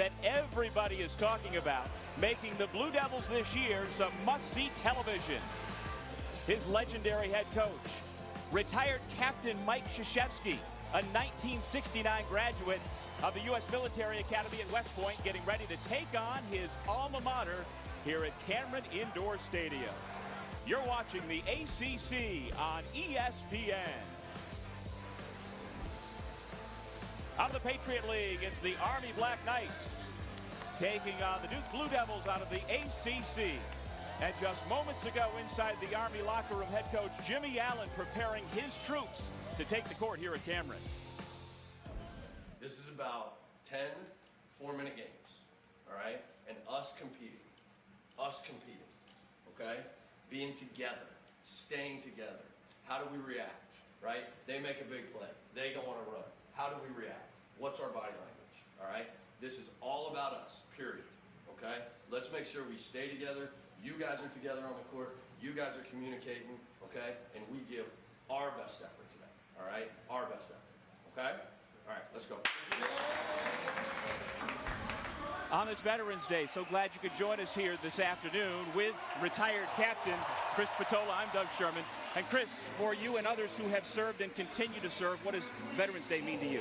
That everybody is talking about, making the Blue Devils this year some must-see television. His legendary head coach, retired Captain Mike Krzyzewski, a 1969 graduate of the U.S. Military Academy at West Point, getting ready to take on his alma mater here at Cameron Indoor Stadium. You're watching the ACC on ESPN. Out of the Patriot League, it's the Army Black Knights taking on the Duke Blue Devils out of the ACC. And just moments ago inside the Army locker room, head coach Jimmy Allen preparing his troops to take the court here at Cameron. This is about 10 4-minute games, all right? And us competing, okay? Being together, staying together. How do we react, right? They make a big play. They go on a run. How do we react? What's our body language, all right? This is all about us, period, okay? Let's make sure we stay together. You guys are together on the court. You guys are communicating, okay? And we give our best effort today, all right? Our best effort, okay? All right, let's go. On this Veterans Day, so glad you could join us here this afternoon with retired Captain Chris Patola. I'm Doug Sherman. And Chris, for you and others who have served and continue to serve, what does Veterans Day mean to you?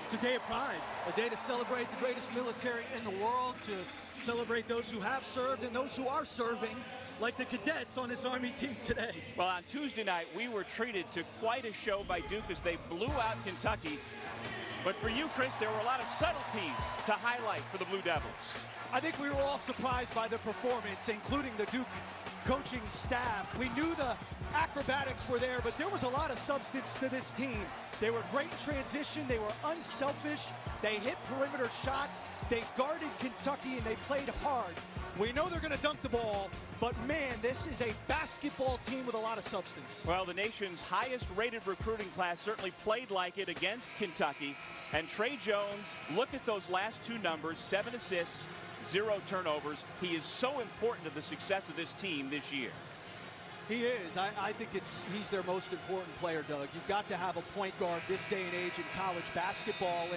It's a day of pride, a day to celebrate the greatest military in the world, to celebrate those who have served and those who are serving, like the cadets on this Army team today. Well, on Tuesday night, we were treated to quite a show by Duke as they blew out Kentucky. But for you, Chris, there were a lot of subtleties to highlight for the Blue Devils. I think we were all surprised by the performance, including the Duke coaching staff. We knew the acrobatics were there, but there was a lot of substance to this team. They were great in transition. They were unselfish. They hit perimeter shots. They guarded Kentucky, and they played hard. We know they're going to dunk the ball, but man, this is a basketball team with a lot of substance. Well, the nation's highest rated recruiting class certainly played like it against Kentucky. And Trey Jones, look at those last two numbers, 7 assists, 0 turnovers. He is so important to the success of this team this year. He is. I think he's their most important player, Doug. You've got to have a point guard this day and age in college basketball.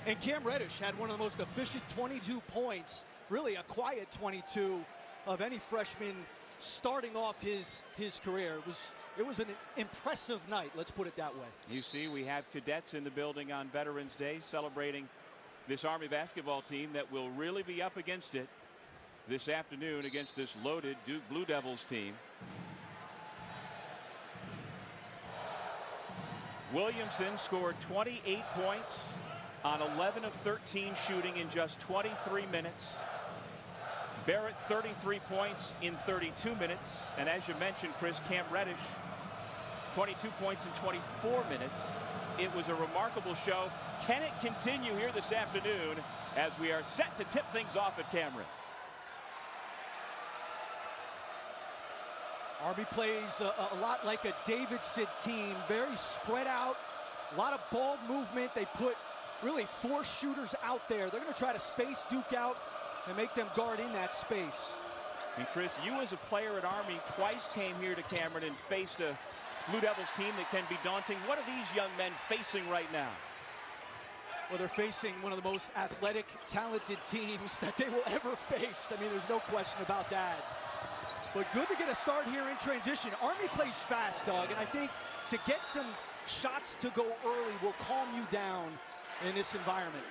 And Cam Reddish had one of the most efficient 22 points, really a quiet 22 of any freshman starting off his career. It was an impressive night, let's put it that way. You see, we have cadets in the building on Veterans Day celebrating this Army basketball team that will really be up against it this afternoon against this loaded Duke Blue Devils team. Williamson scored 28 points on 11 of 13 shooting in just 23 minutes. Barrett 33 points in 32 minutes. And as you mentioned, Chris, Cam Reddish 22 points in 24 minutes. It was a remarkable show. Can it continue here this afternoon as we are set to tip things off at Cameron? Army plays a lot like a Davidson team, very spread out, a lot of ball movement. They put really 4 shooters out there. They're going to try to space Duke out and make them guard in that space. And Chris, you as a player at Army twice came here to Cameron and faced a Blue Devils team that can be daunting. What are these young men facing right now? Well, they're facing one of the most athletic, talented teams that they will ever face. I mean, there's no question about that. But good to get a start here in transition. Army plays fast, Doug, and I think to get some shots to go early will calm you down in this environment.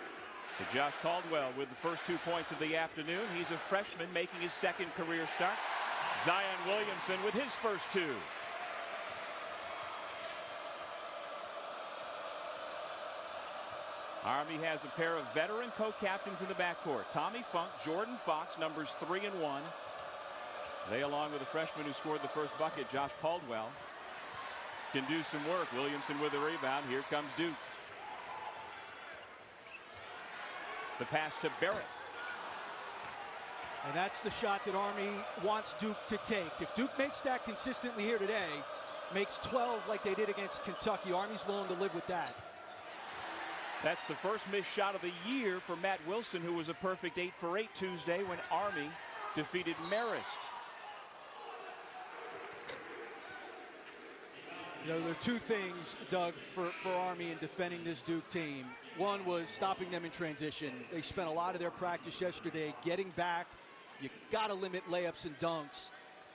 So Josh Caldwell with the first 2 points of the afternoon. He's a freshman making his second career start. Zion Williamson with his first 2. Army has a pair of veteran co-captains in the backcourt. Tommy Funk, Jordan Fox, numbers 3 and 1. They, along with the freshman who scored the first bucket, Josh Caldwell, can do some work. Williamson with the rebound. Here comes Duke. The pass to Barrett. And that's the shot that Army wants Duke to take. If Duke makes that consistently here today, makes 12 like they did against Kentucky, Army's willing to live with that. That's the first missed shot of the year for Matt Wilson, who was a perfect 8 for 8 Tuesday when Army defeated Marist. You know, there are 2 things, Doug, for Army in defending this Duke team. One was stopping them in transition. They spent a lot of their practice yesterday getting back. You got to limit layups and dunks.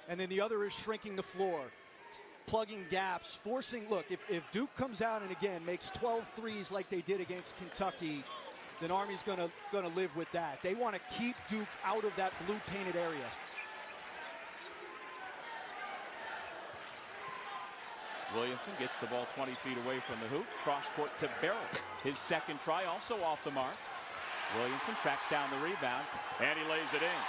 And then the other is shrinking the floor, plugging gaps, forcing. Look, if Duke comes out and again makes 12 threes like they did against Kentucky, then Army's gonna live with that. They want to keep Duke out of that blue painted area. Williamson gets the ball 20 feet away from the hoop. Cross court to Barrett. His second try also off the mark. Williamson tracks down the rebound, and he lays it in.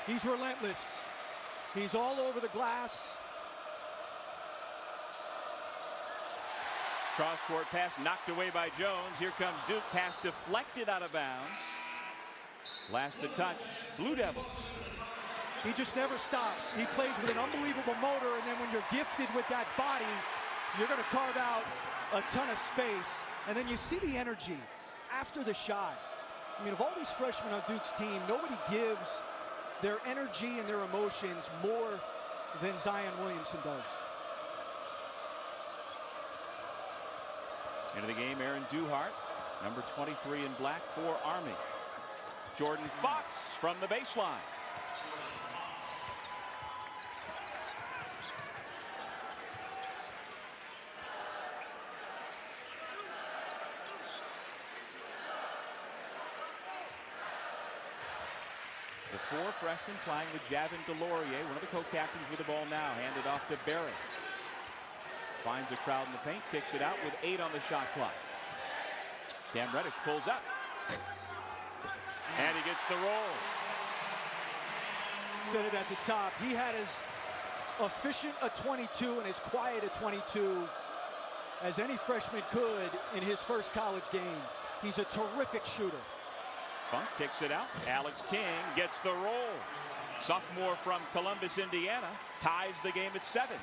He's relentless. He's all over the glass. Cross court pass knocked away by Jones. Here comes Duke. Pass deflected out of bounds. Last to touch, Blue Devils. He just never stops. He plays with an unbelievable motor, and then when you're gifted with that body, you're going to carve out a ton of space. And then you see the energy after the shot. I mean, of all these freshmen on Duke's team, nobody gives their energy and their emotions more than Zion Williamson does. Into the game, Aaron Duhart, number 23 in black for Army. Jordan Fox from the baseline. The four freshmen flying with Javin Delorier, one of the co-captains with the ball now, handed off to Barrett. Finds a crowd in the paint, kicks it out with 8 on the shot clock. Cam Reddish pulls up. And he gets the roll. Said it at the top. He had as efficient a 22 and as quiet a 22 as any freshman could in his first college game. He's a terrific shooter. Funk kicks it out. Alex King gets the roll. Sophomore from Columbus, Indiana, ties the game at 7.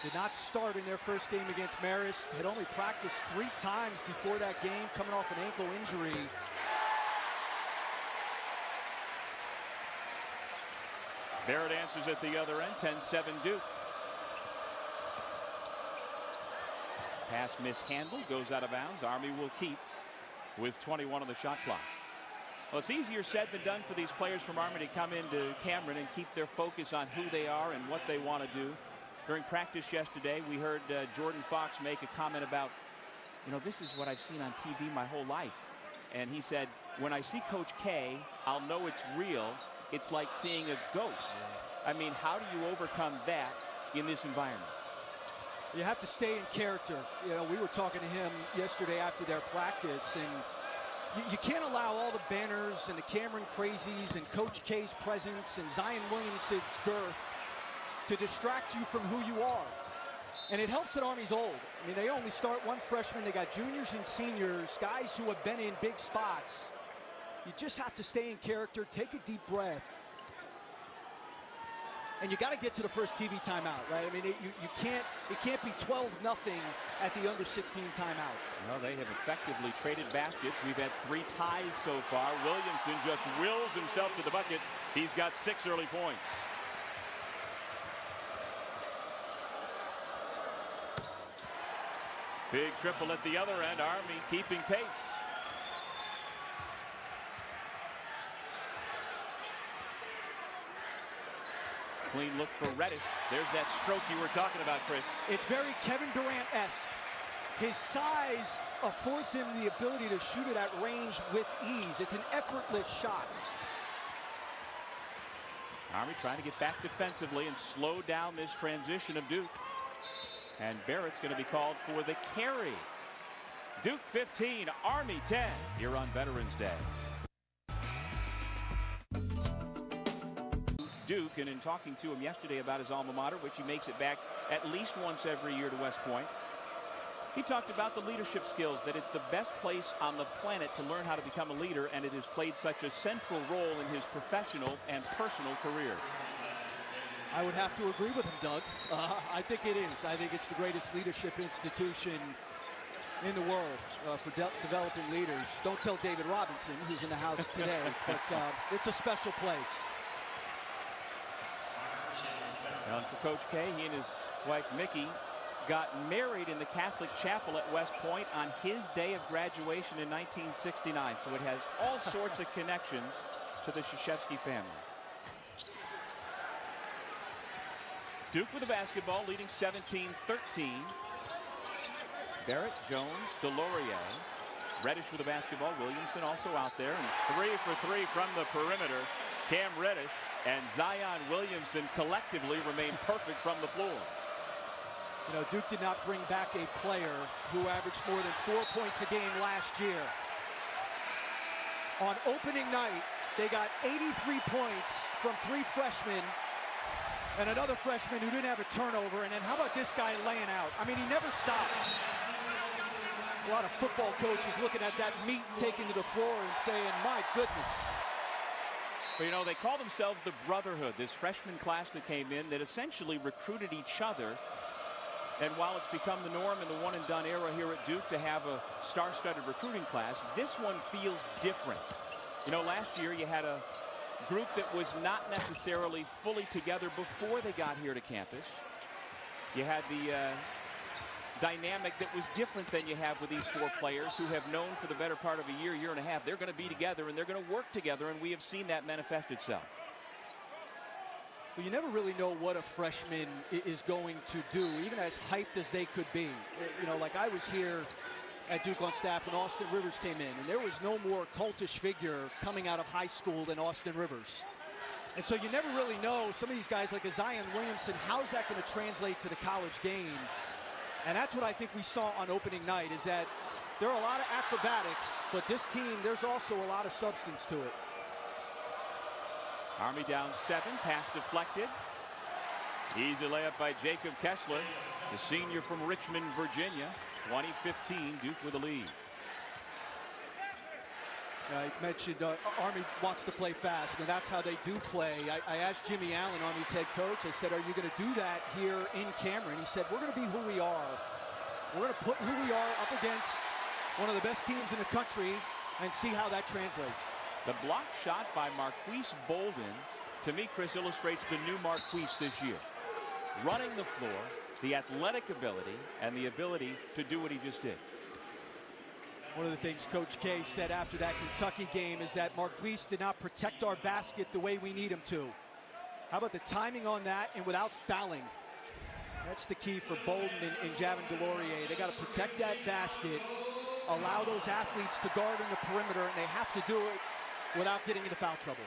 Did not start in their first game against Marist. Had only practiced 3 times before that game, coming off an ankle injury. Barrett answers at the other end, 10-7 Duke. Pass mishandled, goes out of bounds. Army will keep with 21 on the shot clock. Well, it's easier said than done for these players from Army to come into Cameron and keep their focus on who they are and what they want to do. During practice yesterday, we heard Jordan Fox make a comment about, you know, this is what I've seen on TV my whole life. And he said, when I see Coach K, I'll know it's real. It's like seeing a ghost. I mean, how do you overcome that in this environment? You have to stay in character. You know, we were talking to him yesterday after their practice, and you can't allow all the banners and the Cameron crazies and Coach K's presence and Zion Williamson's girth to distract you from who you are. And it helps that Army's old. I mean, they only start 1 freshman. They got juniors and seniors, guys who have been in big spots. You just have to stay in character, take a deep breath. And you got to get to the first TV timeout, right? I mean, it can't be 12-0 at the under-16 timeout. Well, they have effectively traded baskets. We've had 3 ties so far. Williamson just wills himself to the bucket. He's got 6 early points. Big triple at the other end. Army keeping pace. Clean look for Reddish. There's that stroke you were talking about, Chris. It's very Kevin Durant-esque. His size affords him the ability to shoot it at range with ease. It's an effortless shot. Army trying to get back defensively and slow down this transition of Duke. And Barrett's going to be called for the carry. Duke 15, Army 10 here on Veterans Day. Duke, and in talking to him yesterday about his alma mater, which he makes it back at least once every year to West Point, he talked about the leadership skills, that it's the best place on the planet to learn how to become a leader, and it has played such a central role in his professional and personal career. I would have to agree with him, Doug. I think it is. I think it's the greatest leadership institution in the world for developing leaders. Don't tell David Robinson, who's in the house today, but it's a special place. And for Coach K, he and his wife Mickey got married in the Catholic chapel at West Point on his day of graduation in 1969. So it has all sorts of connections to the Krzyzewski family. Duke with the basketball, leading 17-13. Barrett, Jones, Delorier. Reddish with the basketball. Williamson also out there. And 3 for 3 from the perimeter. Cam Reddish and Zion Williamson collectively remain perfect from the floor. You know, Duke did not bring back a player who averaged more than 4 points a game last year. On opening night, they got 83 points from 3 freshmen and another freshman who didn't have a turnover. And then how about this guy laying out? I mean, he never stops. A lot of football coaches looking at that meat taken to the floor and saying, my goodness. But, you know, they call themselves the Brotherhood, this freshman class that came in that essentially recruited each other. And while it's become the norm in the one-and-done era here at Duke to have a star-studded recruiting class, this one feels different. You know, last year you had a group that was not necessarily fully together before they got here to campus. You had the dynamic that was different than you have with these 4 players who have known for the better part of a year, year and a half. They're going to be together and they're going to work together, and we have seen that manifest itself. Well, you never really know what a freshman is going to do, even as hyped as they could be. You know, like I was here at Duke on staff when Austin Rivers came in, and there was no more cultish figure coming out of high school than Austin Rivers. And so you never really know, some of these guys like a Zion Williamson, how's that going to translate to the college game? And that's what I think we saw on opening night, is that there are a lot of acrobatics, but this team, there's also a lot of substance to it. Army down 7, pass deflected. Easy layup by Jacob Kessler, the senior from Richmond, Virginia. 2015, Duke with a lead. I mentioned Army wants to play fast, and that's how they do play. I asked Jimmy Allen, Army's head coach, I said, are you going to do that here in Cameron? He said, we're going to be who we are. We're going to put who we are up against one of the best teams in the country and see how that translates. The block shot by Marquise Bolden, to me, Chris, illustrates the new Marquise this year. Running the floor, the athletic ability, and the ability to do what he just did. One of the things Coach K said after that Kentucky game is that Marquise did not protect our basket the way we need him to. How about the timing on that and without fouling? That's the key for Bolden and Javin Delorier. They got to protect that basket, allow those athletes to guard in the perimeter, and they have to do it without getting into foul trouble.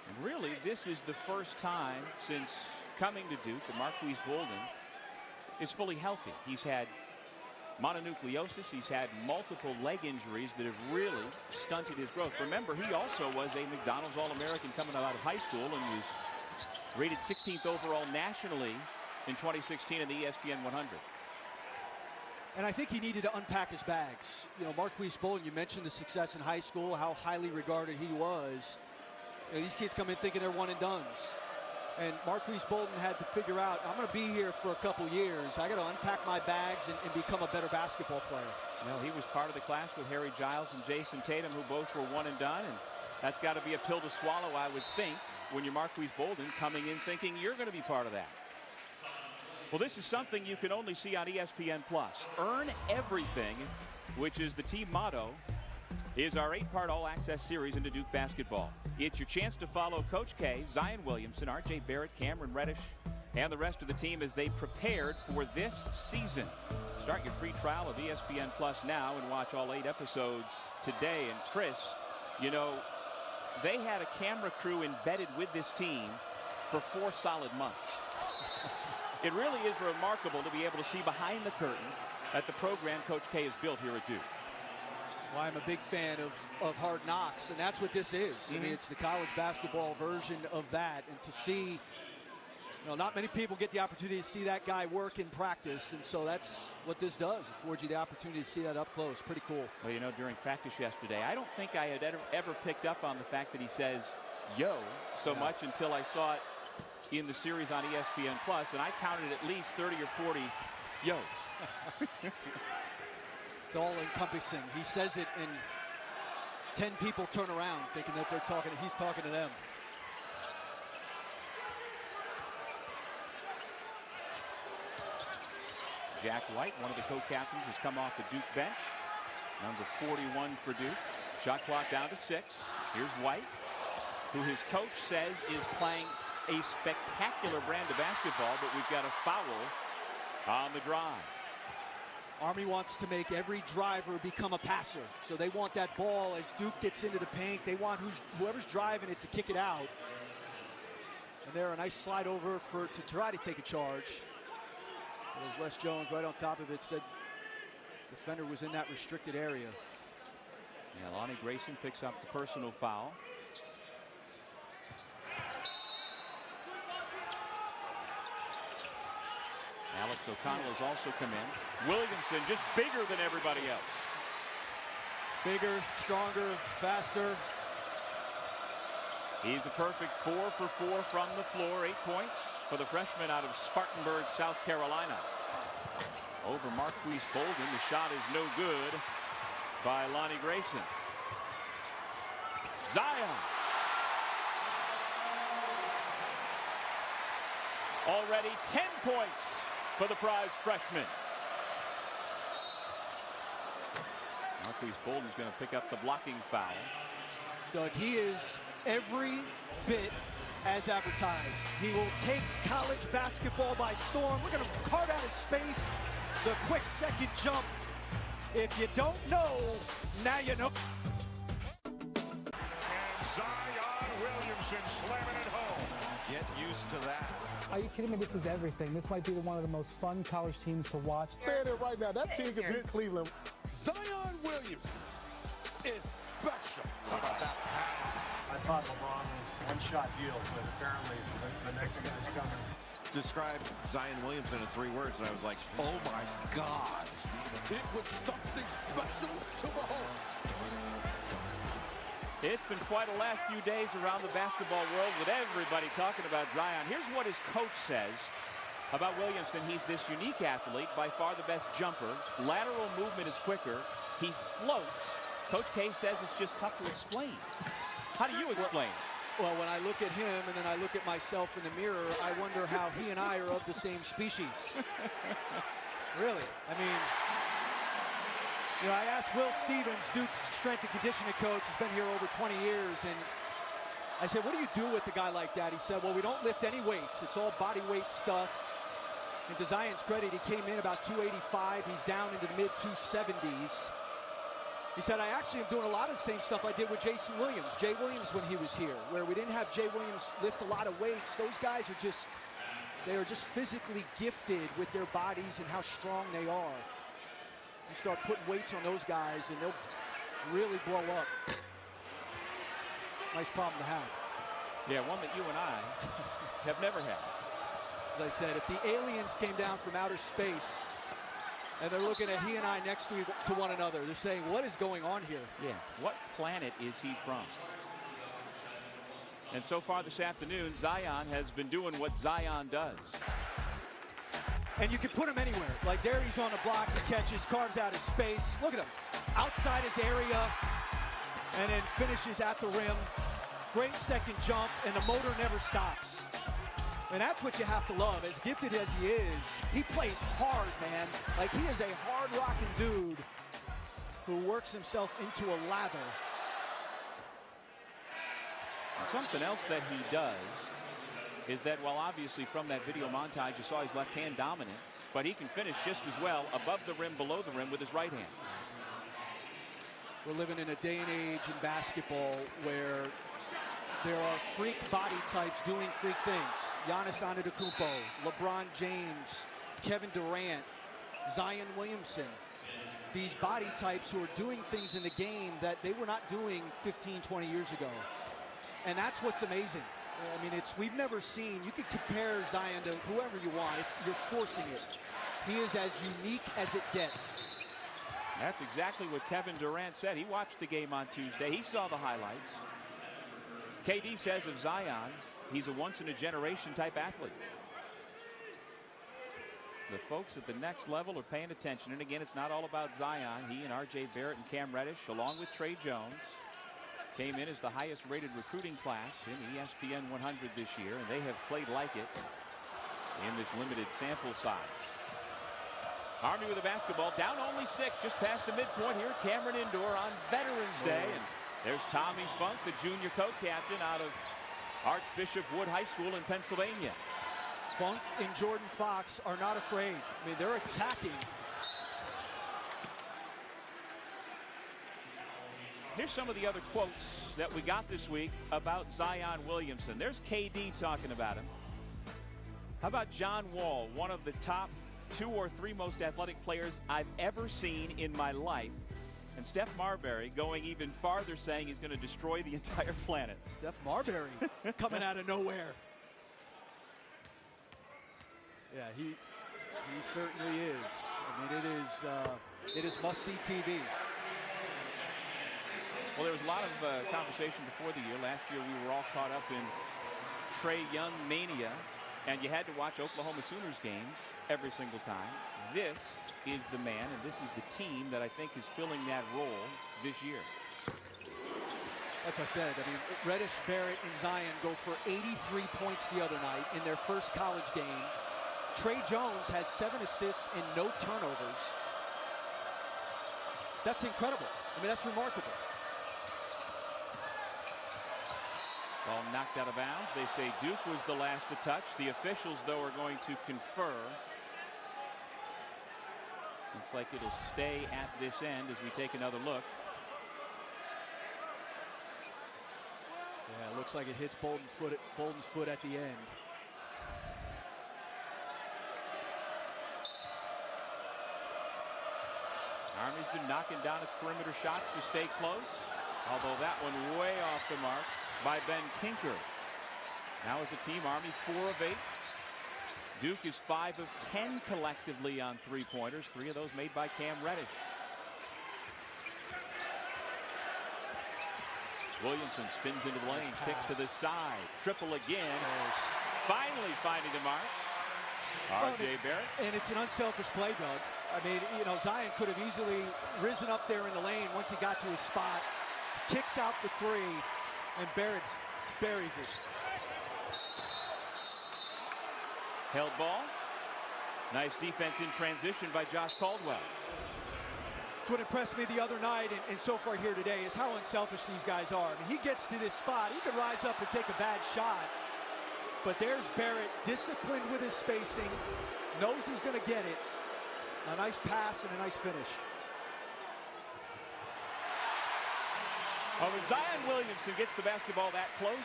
And really, this is the first time since coming to Duke that Marquise Bolden is fully healthy. He's had mononucleosis. He's had multiple leg injuries that have really stunted his growth. Remember, he also was a McDonald's All-American coming out of high school and was rated 16th overall nationally in 2016 in the ESPN 100. And I think he needed to unpack his bags. You know, Marquise Bolden, you mentioned the success in high school, how highly regarded he was. You know, these kids come in thinking they're one-and-dones. And Marquise Bolden had to figure out, I'm going to be here for a couple years. I got to unpack my bags and become a better basketball player. Well, he was part of the class with Harry Giles and Jason Tatum, who both were one and done. And that's got to be a pill to swallow, I would think, when you're Marquise Bolden coming in thinking you're going to be part of that. Well, this is something you can only see on ESPN+. Earn Everything, which is the team motto, is our 8-part all-access series into Duke basketball. It's your chance to follow Coach K, Zion Williamson, R.J. Barrett, Cameron Reddish, and the rest of the team as they prepared for this season. Start your free trial of ESPN Plus now and watch all 8 episodes today. And Chris, you know, they had a camera crew embedded with this team for 4 solid months. It really is remarkable to be able to see behind the curtain at the program Coach K has built here at Duke. Well, I'm a big fan of Hard Knocks, and that's what this is. I mean, it's the college basketball version of that. And to see, you know, not many people get the opportunity to see that guy work in practice, and so that's what this does. It affords you the opportunity to see that up close. Pretty cool. Well, you know, during practice yesterday, I don't think I had ever picked up on the fact that he says yo so much until I saw it in the series on ESPN Plus, and I counted at least 30 or 40 yos. It's all encompassing. He says it and 10 people turn around thinking that he's talking to them. Jack White, one of the co-captains, has come off the Duke bench. Number 41 for Duke. Shot clock down to 6. Here's White, who his coach says is playing a spectacular brand of basketball, but we've got a foul on the drive. Army wants to make every driver become a passer. So they want that ball as Duke gets into the paint. They want whoever's driving it to kick it out. And there, a nice slide over to try to take a charge. There's Les Jones right on top of it. Said defender was in that restricted area. Yeah, Lonnie Grayson picks up the personal foul. Alex O'Connell has also come in. Williamson just bigger than everybody else. Bigger, stronger, faster. He's a perfect 4 for 4 from the floor. 8 points for the freshman out of Spartanburg, South Carolina. Over Marquise Bolden. The shot is no good by Lonnie Grayson. Zion. Already 10 points for the prize freshman. Marquise Bolden's going to pick up the blocking foul. Doug, he is every bit as advertised. He will take college basketball by storm. We're going to carve out his space. The quick second jump. If you don't know, now you know. And Zion Williamson slamming it home. Get used to that. Are you kidding me? This is everything. This might be one of the most fun college teams to watch. Saying it right now, that team could beat Cleveland. Zion Williamson is special. How about that pass? I thought LeBron was one-shot deal, but apparently the next guy's coming. Describe Zion Williamson in 3 words, and I was like, oh my God. It was something special to behold. It's been quite a last few days around the basketball world with everybody talking about Zion. Here's what his coach says about Williamson. He's this unique athlete, by far the best jumper. Lateral movement is quicker. He floats. Coach K says it's just tough to explain. How do you explain? Well, when I look at him and then I look at myself in the mirror, I wonder how he and I are of the same species. Really. I mean, you know, I asked Will Stevens, Duke's strength and conditioning coach, who's been here over 20 years, and I said, what do you do with a guy like that? He said, well, we don't lift any weights. It's all body weight stuff. And to Zion's credit, he came in about 285. He's down into the mid-270s. He said, I actually am doing a lot of the same stuff I did with Jason Williams, Jay Williams when he was here, where we didn't have Jay Williams lift a lot of weights. Those guys are just, they are just physically gifted with their bodies and how strong they are. You start putting weights on those guys and they'll really blow up. Nice problem to have. Yeah, one that you and I have never had. As I said, if the aliens came down from outer space and they're looking at he and I next to one another, they're saying, what is going on here? Yeah, what planet is he from? And so far this afternoon, Zion has been doing what Zion does. And you can put him anywhere. Like there, he's on the block, he catches, carves out his space. Look at him, outside his area, and then finishes at the rim. Great second jump, and the motor never stops. And that's what you have to love. As gifted as he is, he plays hard, man. Like he is a hard-rocking dude who works himself into a lather. Something else that he does is that, while obviously from that video montage you saw he's left hand dominant, but he can finish just as well above the rim, below the rim with his right hand. We're living in a day and age in basketball where there are freak body types doing freak things. Giannis Antetokounmpo, LeBron James, Kevin Durant, Zion Williamson. These body types who are doing things in the game that they were not doing 15, 20 years ago. And that's what's amazing. I mean, we've never seen, you could compare Zion to whoever you want. You're forcing it. He is as unique as it gets. That's exactly what Kevin Durant said. He watched the game on Tuesday. He saw the highlights. KD says of Zion, he's a once-in-a-generation type athlete. The folks at the next level are paying attention. And again, it's not all about Zion. He and R.J. Barrett and Cam Reddish, along with Trey Jones, came in as the highest-rated recruiting class in the ESPN 100 this year, and they have played like it in this limited sample size. Army with the basketball, down only 6, just past the midpoint here. Cameron Indoor on Veterans Day. And there's Tommy Funk, the junior co-captain out of Archbishop Wood High School in Pennsylvania. Funk and Jordan Fox are not afraid. I mean, they're attacking. Here's some of the other quotes that we got this week about Zion Williamson. There's KD talking about him. How about John Wall, one of the top 2 or 3 most athletic players I've ever seen in my life. And Steph Marbury going even farther, saying he's going to destroy the entire planet. Steph Marbury coming out of nowhere. Yeah, he certainly is. I mean, it is must-see TV. Well, there was a lot of conversation before the year. Last year, we were all caught up in Trae Young mania, and you had to watch Oklahoma Sooners games every single time. This is the man, and this is the team that I think is filling that role this year. That's what I said. I mean, Reddish, Barrett, and Zion go for 83 points the other night in their first college game. Trae Jones has 7 assists and no turnovers. That's incredible. I mean, that's remarkable. Ball knocked out of bounds. They say Duke was the last to touch. The officials, though, are going to confer. Looks like it'll stay at this end as we take another look. Yeah, it looks like it hits Bolden's foot at the end. Army's been knocking down its perimeter shots to stay close, although that one way off the mark by Ben Kinker. Now as a team, Army 4 of 8. Duke is 5 of 10 collectively on 3-pointers, 3 of those made by Cam Reddish. Williamson spins into the lane, Nice kicks to pass. the side, triple again. Finally finding the mark. R.J. Barrett. And it's an unselfish play, Doug. I mean, you know, Zion could have easily risen up there in the lane once he got to his spot, kicks out the 3, and Barrett buries it. Held ball. Nice defense in transition by Josh Caldwell. It's what impressed me the other night and so far here today is how unselfish these guys are. I mean, he gets to this spot, he could rise up and take a bad shot, but there's Barrett, disciplined with his spacing, knows he's going to get it. A nice pass and a nice finish. Oh, when Zion Williamson gets the basketball that close,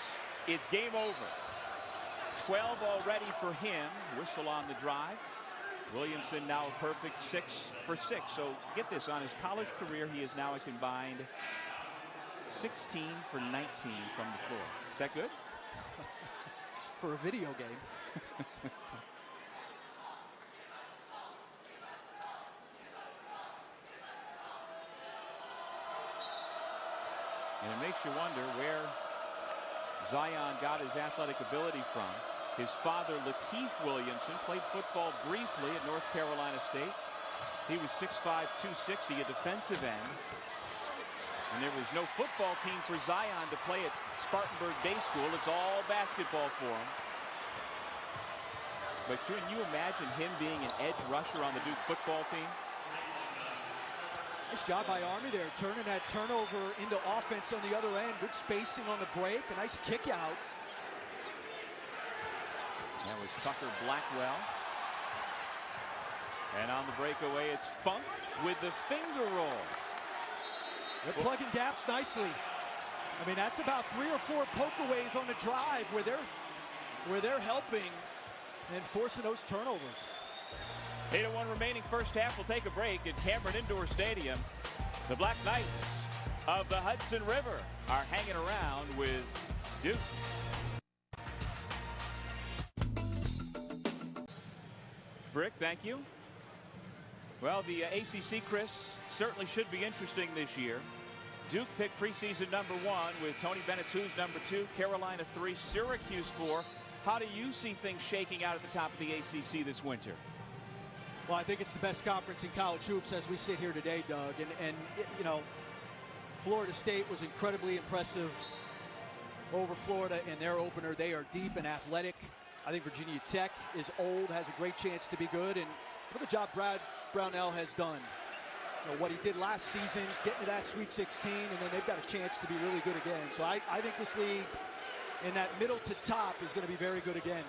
it's game over. 12 already for him. Whistle on the drive. Williamson now a perfect 6 for 6. So get this, on his college career, he is now a combined 16 for 19 from the floor. Is that good? For a video game. And it makes you wonder where Zion got his athletic ability from. His father, Lateef Williamson, played football briefly at North Carolina State. He was 6'5", 260, a defensive end. And there was no football team for Zion to play at Spartanburg Day School. It's all basketball for him. But can you imagine him being an edge rusher on the Duke football team? Nice job by Army there, turning that turnover into offense on the other end. Good spacing on the break, a nice kick out. That was Tucker Blackwell. And on the breakaway, it's Funk with the finger roll. They're plugging gaps nicely. I mean, that's about 3 or 4 pokeaways on the drive where they're helping and forcing those turnovers. 8:01 remaining first half. We'll take a break at Cameron Indoor Stadium. The Black Knights of the Hudson River are hanging around with Duke. Brick, thank you. Well, the ACC, Chris, certainly should be interesting this year. Duke picked preseason number 1 with Tony Bennett's who's number 2, Carolina 3, Syracuse 4. How do you see things shaking out at the top of the ACC this winter? Well, I think it's the best conference in college hoops as we sit here today, Doug. And you know, Florida State was incredibly impressive over Florida in their opener. They are deep and athletic. I think Virginia Tech is old, has a great chance to be good. And what a job Brad Brownell has done. You know, what he did last season, getting to that Sweet 16, and then they've got a chance to be really good again. So I think this league in that middle to top is going to be very good again.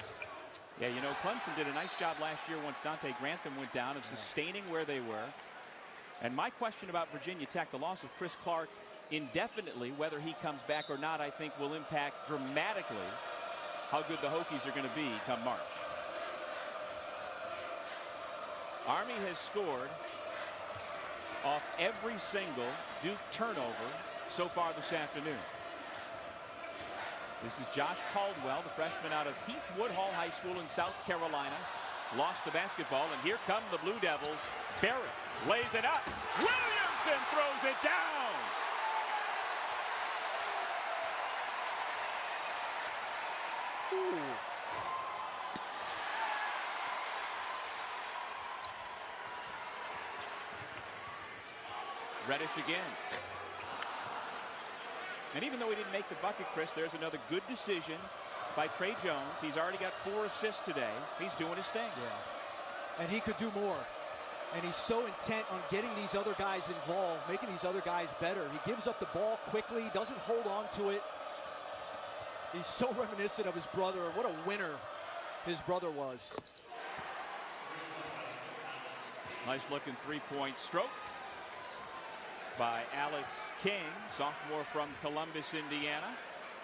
Yeah, you know, Clemson did a nice job last year once Dante Grantham went down of sustaining where they were. And my question about Virginia Tech, the loss of Chris Clark indefinitely, whether he comes back or not, I think will impact dramatically how good the Hokies are going to be come March. Army has scored off every single Duke turnover so far this afternoon. This is Josh Caldwell, the freshman out of Heath Woodhall High School in South Carolina. Lost the basketball, and here come the Blue Devils. Barrett lays it up. Williamson throws it down. Ooh. Reddish again. And even though he didn't make the bucket, Chris, there's another good decision by Trey Jones. He's already got 4 assists today. He's doing his thing. Yeah. And he could do more. And he's so intent on getting these other guys involved, making these other guys better. He gives up the ball quickly, doesn't hold on to it. He's so reminiscent of his brother. What a winner his brother was. Nice looking three-point stroke by Alex King, sophomore from Columbus, Indiana.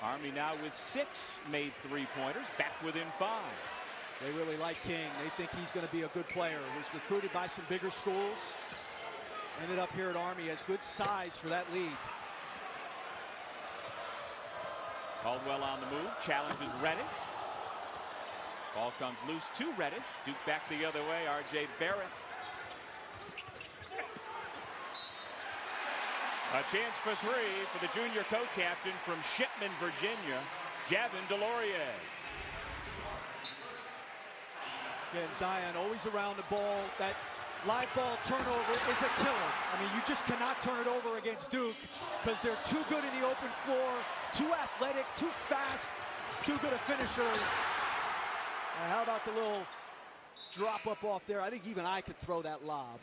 Army now with 6 made three-pointers, back within 5. They really like King. They think he's going to be a good player. Was recruited by some bigger schools. Ended up here at Army, has good size for that league. Caldwell on the move, challenges Reddish. Ball comes loose to Reddish. Duke back the other way, R.J. Barrett. A chance for 3 for the junior co-captain from Shipman, Virginia, Javin DeLaurier. Again, Zion always around the ball. That live ball turnover is a killer. I mean, you just cannot turn it over against Duke because they're too good in the open floor, too athletic, too fast, too good of finishers. How about the little drop up off there? I think even I could throw that lob,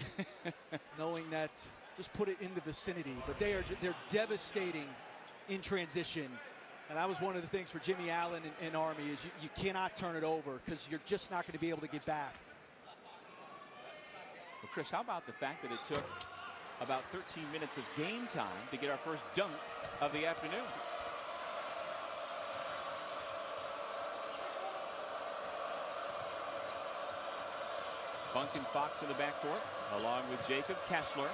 knowing that just put it in the vicinity. But they're devastating in transition. And that was one of the things for Jimmy Allen in Army is you cannot turn it over because you're just not going to be able to get back. Well, Chris, how about the fact that it took about 13 minutes of game time to get our first dunk of the afternoon? Funk and Fox in the backcourt, along with Jacob Kessler.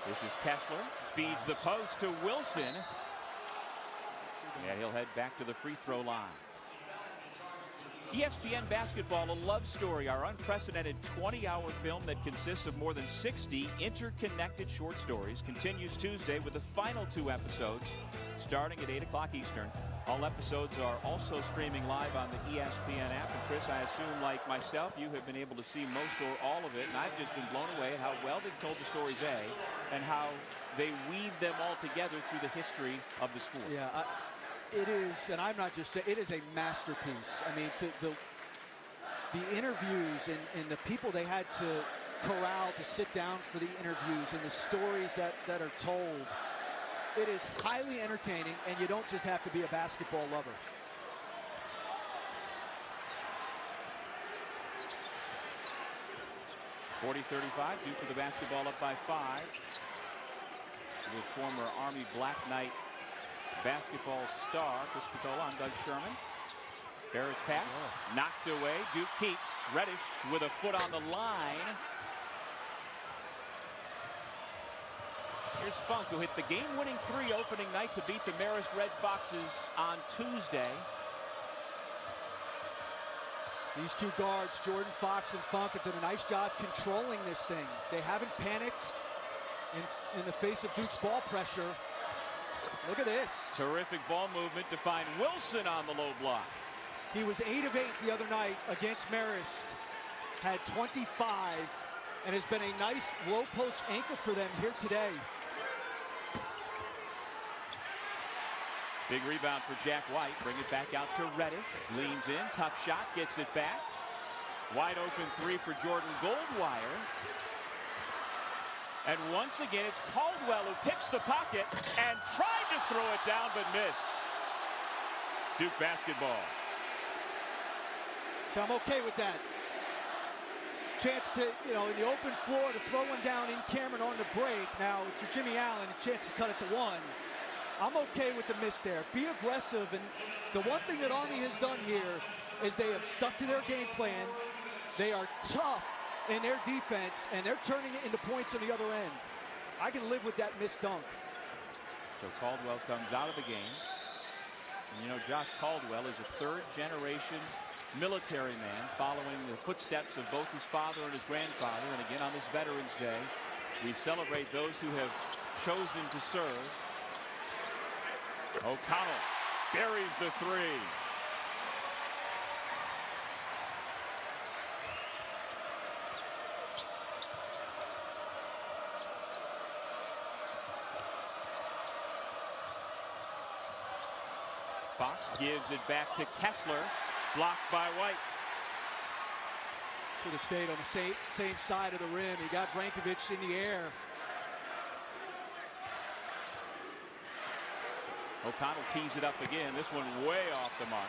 This is Kessler, feeds the post to Wilson. And he'll head back to the free throw line. ESPN Basketball, a love story, our unprecedented 20-hour film that consists of more than 60 interconnected short stories, continues Tuesday with the final 2 episodes starting at 8 o'clock Eastern. All episodes are also streaming live on the ESPN app. And Chris, I assume, like myself, you have been able to see most or all of it, and I've just been blown away at how well they've told the stories, and how they weave them all together through the history of the sport. Yeah, it is, and I'm not just saying, it is a masterpiece. I mean, the interviews and the people they had to corral to sit down for the interviews and the stories that are told. It is highly entertaining, and you don't just have to be a basketball lover. (40-35), Duke with the basketball up by 5. With former Army Black Knight basketball star Chris Patola on Doug Sherman. Barrett's pass knocked away. Duke keeps. Reddish with a foot on the line. Here's Funk, who hit the game-winning 3 opening night to beat the Marist Red Foxes on Tuesday. These 2 guards, Jordan Fox and Funk, have done a nice job controlling this thing. They haven't panicked in the face of Duke's ball pressure. Look at this. Terrific ball movement to find Wilson on the low block. He was 8 of 8 the other night against Marist. Had 25 and has been a nice low post anchor for them here today. Big rebound for Jack White. Bring it back out to Reddish. Leans in, tough shot, gets it back. Wide open three for Jordan Goldwire. And once again, it's Caldwell who picks the pocket and tried to throw it down but missed. Duke basketball. So I'm okay with that. Chance to, in the open floor to throw one down in Cameron on the break. Now, for Jimmy Allen, a chance to cut it to one. I'm okay with the miss there. Be aggressive. And the one thing that Army has done here is they have stuck to their game plan. They are tough in their defense, and they're turning it into points on the other end. I can live with that missed dunk. So Caldwell comes out of the game. And Josh Caldwell is a third-generation military man following the footsteps of both his father and his grandfather. And again, on this Veterans Day, we celebrate those who have chosen to serve. O'Connell buries the three. Fox gives it back to Kessler. Blocked by White. Should have stayed on the same side of the rim. He got Brankovic in the air. O'Connell tees it up again. This one way off the mark.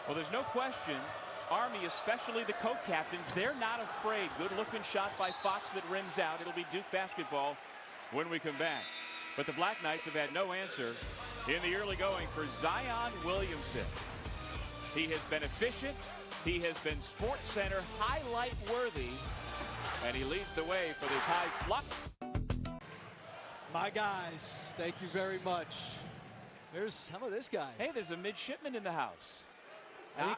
Well, there's no question. Army, especially the co-captains, they're not afraid. Good looking shot by Fox that rims out. It'll be Duke basketball when we come back. But the Black Knights have had no answer in the early going for Zion Williamson. He has been efficient. He has been Sports Center highlight worthy. And he leads the way for this high flux. My guys, thank you very much. How about this guy? Hey, there's a midshipman in the house. I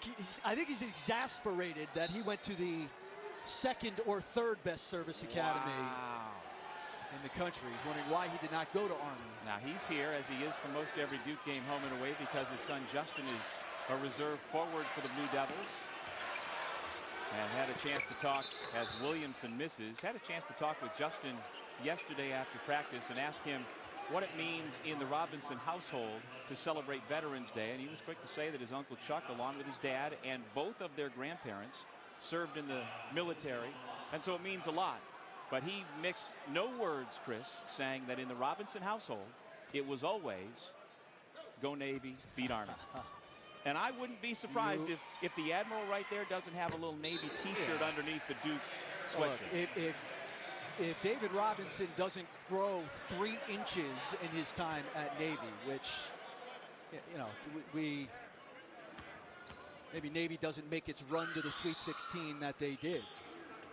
think he's exasperated that he went to the second or third best service academy. Wow. In the country. He's wondering why he did not go to Army. Now he's here, as he is for most every Duke game, home and away, because his son Justin is a reserve forward for the Blue Devils. And had a chance to talk, as Williamson misses, had a chance to talk with Justin yesterday after practice and ask him what it means in the Robinson household to celebrate Veterans Day. And he was quick to say that his Uncle Chuck, along with his dad and both of their grandparents, served in the military. And so it means a lot. But he mixed no words, Chris, saying that in the Robinson household, it was always go Navy, beat Army. And I wouldn't be surprised if the Admiral right there doesn't have a little Navy T-shirt underneath the Duke sweatshirt. Look, if David Robinson doesn't grow 3 inches in his time at Navy, which, maybe Navy doesn't make its run to the Sweet 16 that they did.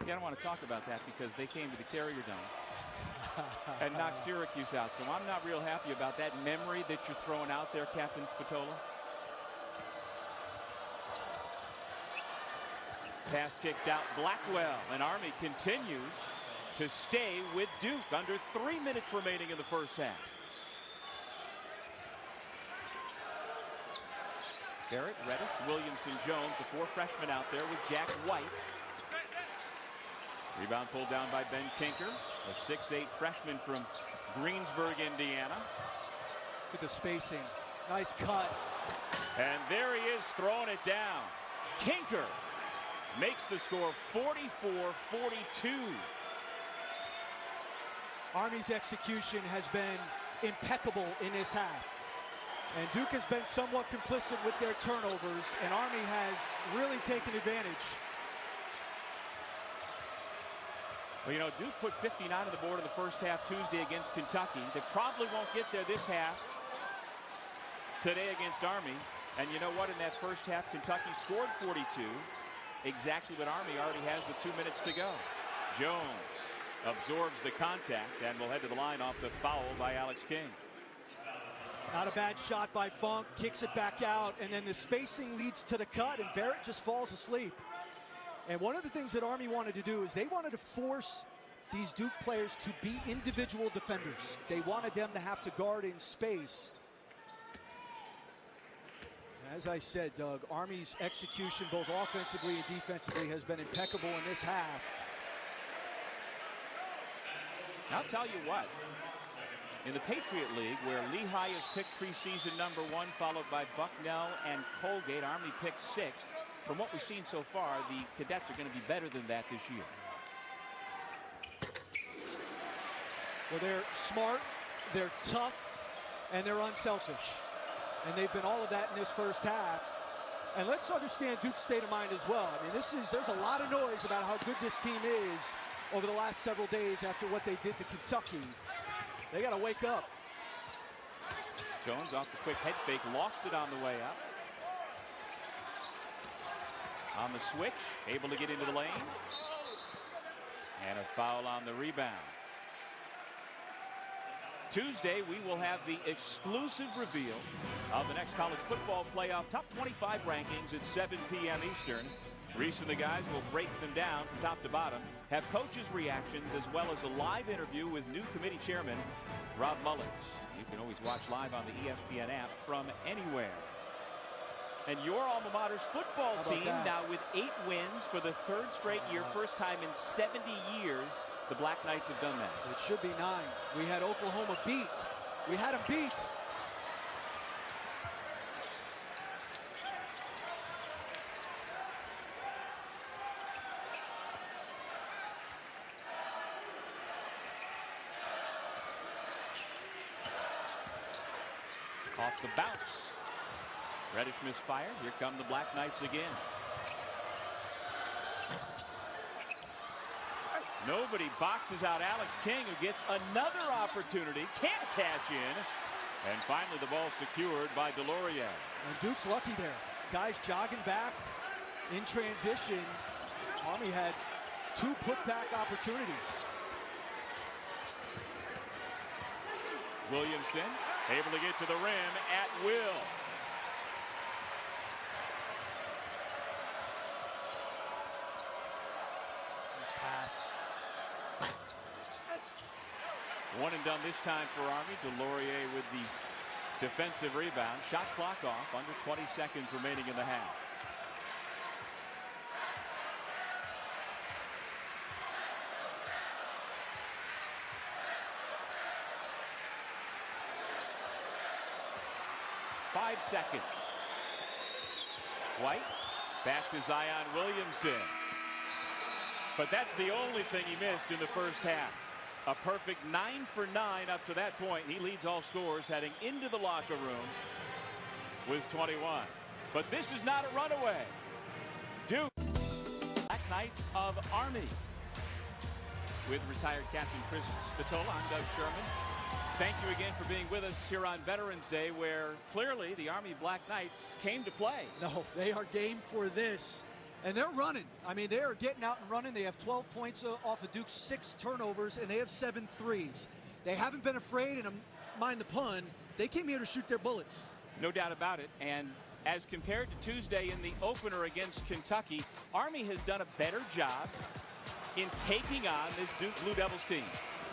Yeah, I don't want to talk about that because they came to the Carrier Dome and knocked Syracuse out. So I'm not real happy about that memory that you're throwing out there, Captain Spatola. Pass kicked out Blackwell, and Army continues to stay with Duke. Under 3 minutes remaining in the first half. Barrett, Reddish, Williamson, Jones, the 4 freshmen out there with Jack White. Rebound pulled down by Ben Kinker, a 6'8" freshman from Greensburg, Indiana. Look at the spacing. Nice cut. And there he is throwing it down. Kinker makes the score 44-42. Army's execution has been impeccable in this half. And Duke has been somewhat complicit with their turnovers, and Army has really taken advantage. Well, Duke put 59 on the board in the first half Tuesday against Kentucky. They probably won't get there this half today against Army. And you know what? In that first half, Kentucky scored 42. Exactly what Army already has with 2 minutes to go. Jones absorbs the contact and will head to the line off the foul by Alex King. Not a bad shot by Funk. Kicks it back out. And then the spacing leads to the cut, and Barrett just falls asleep. And one of the things that Army wanted to do is they wanted to force these Duke players to be individual defenders. They wanted them to have to guard in space. As I said, Doug, Army's execution both offensively and defensively has been impeccable in this half. I'll tell you what, in the Patriot League, where Lehigh is picked preseason #1, followed by Bucknell and Colgate. Army picked 6th. From what we've seen so far, the Cadets are going to be better than that this year. Well, they're smart, they're tough, and they're unselfish. And they've been all of that in this first half. And let's understand Duke's state of mind as well. I mean, there's a lot of noise about how good this team is over the last several days after what they did to Kentucky. They got to wake up. Jones off the quick head fake, lost it on the way up. On the switch, able to get into the lane. And a foul on the rebound. Tuesday, we will have the exclusive reveal of the next college football playoff top 25 rankings at 7 p.m. Eastern. Reese and the guys will break them down from top to bottom, have coaches' reactions, as well as a live interview with new committee chairman Rob Mullins. You can always watch live on the ESPN app from anywhere. And your alma mater's football team now with 8 wins for the 3rd straight year, first time in 70 years. The Black Knights have done that. It should be 9. We had Oklahoma beat. We had them beat. Off the bounce. Reddish misfire. Here come the Black Knights again. Nobody boxes out Alex King, who gets another opportunity. Can't cash in. And finally the ball secured by Delorier. And Duke's lucky there. Guys jogging back in transition. Army had 2 putback opportunities. Williamson able to get to the rim at will. Pass. One and done this time for Army. Delorier with the defensive rebound. Shot clock off. Under 20 seconds remaining in the half. Five seconds. White back to Zion Williamson. But that's the only thing he missed in the first half. A perfect 9 for 9 up to that point. He leads all scorers heading into the locker room with 21. But this is not a runaway. Duke, Black Knights of Army. With retired Captain Chris Spatola, I'm Doug Sherman. Thank you again for being with us here on Veterans Day, where clearly the Army Black Knights came to play. No, they are game for this. And they're running. I mean, they are getting out and running. They have 12 points off of Duke's 6 turnovers, and they have 7 threes. They haven't been afraid, and mind the pun, they came here to shoot their bullets. No doubt about it. And as compared to Tuesday in the opener against Kentucky, Army has done a better job in taking on this Duke Blue Devils team.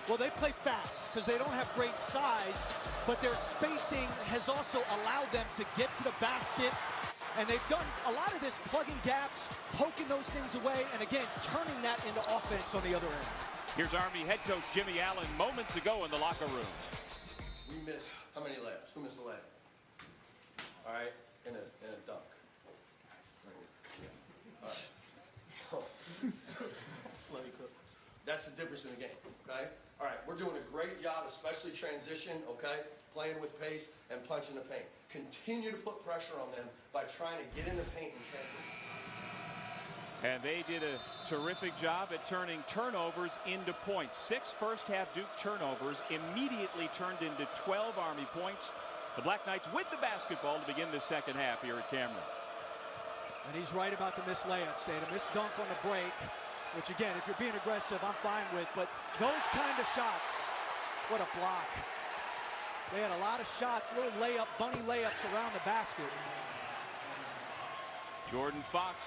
Well, they play fast because they don't have great size, but their spacing has also allowed them to get to the basket. And they've done a lot of this plugging gaps, poking those things away, and again, turning that into offense on the other end. Here's Army head coach Jimmy Allen moments ago in the locker room. We missed how many layups? Who missed a layup? All right, and a dunk. Yeah. All right. That's the difference in the game, okay? All right, we're doing a great job, especially transition, okay? Playing with pace and punching the paint. Continue to put pressure on them by trying to get in the paint and transition. And they did a terrific job at turning turnovers into points. 6 first-half Duke turnovers immediately turned into 12 Army points. The Black Knights with the basketball to begin the second half here at Cameron. And he's right about the missed layups. They had a missed dunk on the break, which again, if you're being aggressive, I'm fine with. But those kind of shots, what a block. They had a lot of shots, little layup, bunny layups around the basket. Jordan Fox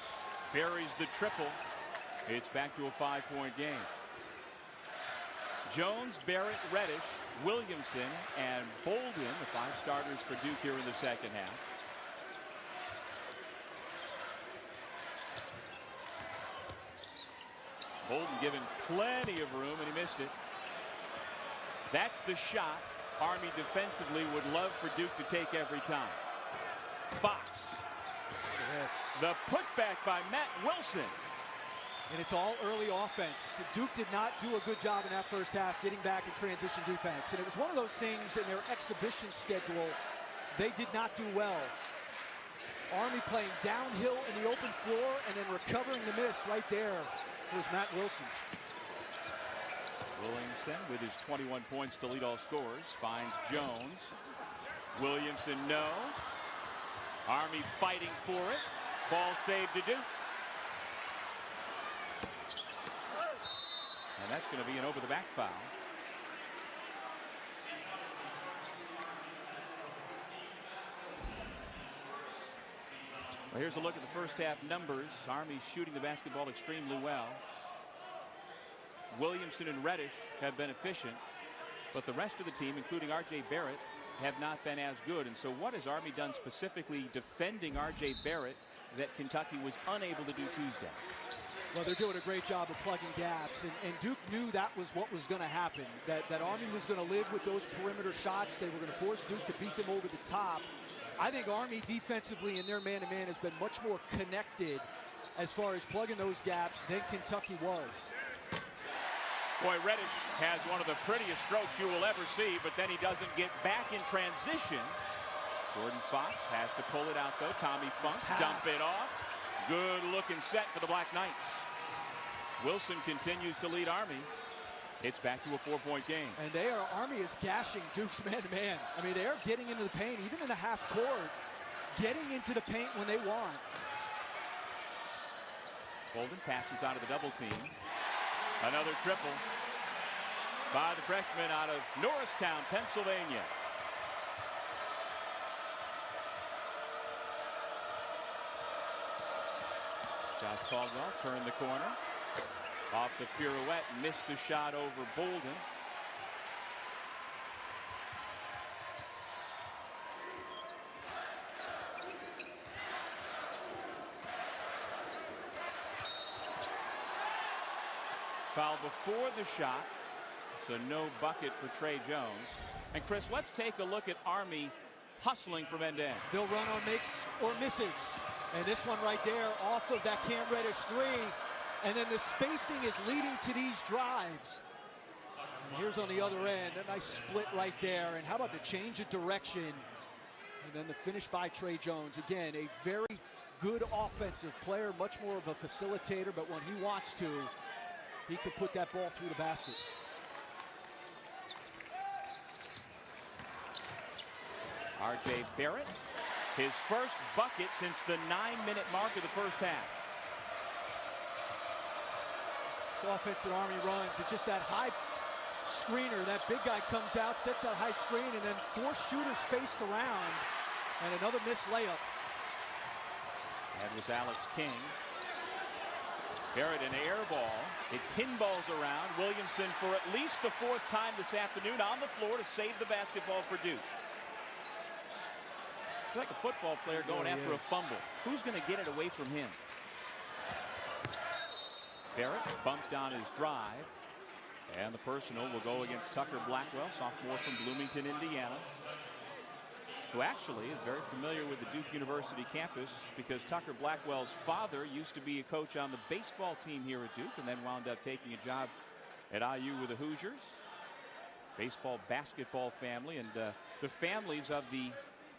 buries the triple. It's back to a 5-point game. Jones, Barrett, Reddish, Williamson, and Bolden, the 5 starters for Duke here in the second half. Bolden given plenty of room, and he missed it. That's the shot Army defensively would love for Duke to take every time. Fox. Yes. The putback by Matt Wilson. And it's all early offense. Duke did not do a good job in that first half getting back in transition defense. And it was one of those things in their exhibition schedule they did not do well. Army playing downhill in the open floor and then recovering the miss right there was Matt Wilson. Williamson with his 21 points to lead all scorers finds Jones. Williamson no. Army fighting for it. Ball saved to Duke. And that's going to be an over the back foul. Well, here's a look at the first half numbers. Army shooting the basketball extremely well. Williamson and Reddish have been efficient, but the rest of the team, including R.J. Barrett, have not been as good. And so what has Army done specifically defending R.J. Barrett that Kentucky was unable to do Tuesday? Well, they're doing a great job of plugging gaps, and Duke knew that was what was going to happen, that Army was going to live with those perimeter shots. They were going to force Duke to beat them over the top. I think Army defensively in their man-to-man has been much more connected as far as plugging those gaps than Kentucky was. Boy, Reddish has one of the prettiest strokes you will ever see, but then he doesn't get back in transition. Jordan Fox has to pull it out, though. Tommy Funk dump it off. Good looking set for the Black Knights. Wilson continues to lead Army. It's back to a 4-point game. And Army is gashing Duke's man-to-man. I mean, they are getting into the paint, even in the half court, getting into the paint when they want. Bolden passes out of the double team. Another triple by the freshman out of Norristown, Pennsylvania. Josh Caldwell turned the corner. Off the pirouette, missed the shot over Bolden. Foul before the shot, so no bucket for Trey Jones. And Chris, let's take a look at Army hustling from end to end. They'll run on makes or misses. And this one right there off of that Cam Reddish three. And then the spacing is leading to these drives. And here's on the other end, a nice split right there. And how about the change of direction? And then the finish by Trey Jones. Again, a very good offensive player, much more of a facilitator, but when he wants to, he could put that ball through the basket. R.J. Barrett, his first bucket since the 9-minute mark of the first half. This offense that Army runs, it's just that high screener. That big guy comes out, sets that high screen, and then 4 shooters spaced around, and another missed layup. That was Alex King. Barrett an air ball. It pinballs around. Williamson for at least the 4th time this afternoon on the floor to save the basketball for Duke. It's like a football player going after a fumble. Who's going to get it away from him? Barrett bumped on his drive. And the personal will go against Tucker Blackwell, sophomore from Bloomington, Indiana, who actually is very familiar with the Duke University campus because Tucker Blackwell's father used to be a coach on the baseball team here at Duke and then wound up taking a job at IU with the Hoosiers. Baseball, basketball family, and the families of the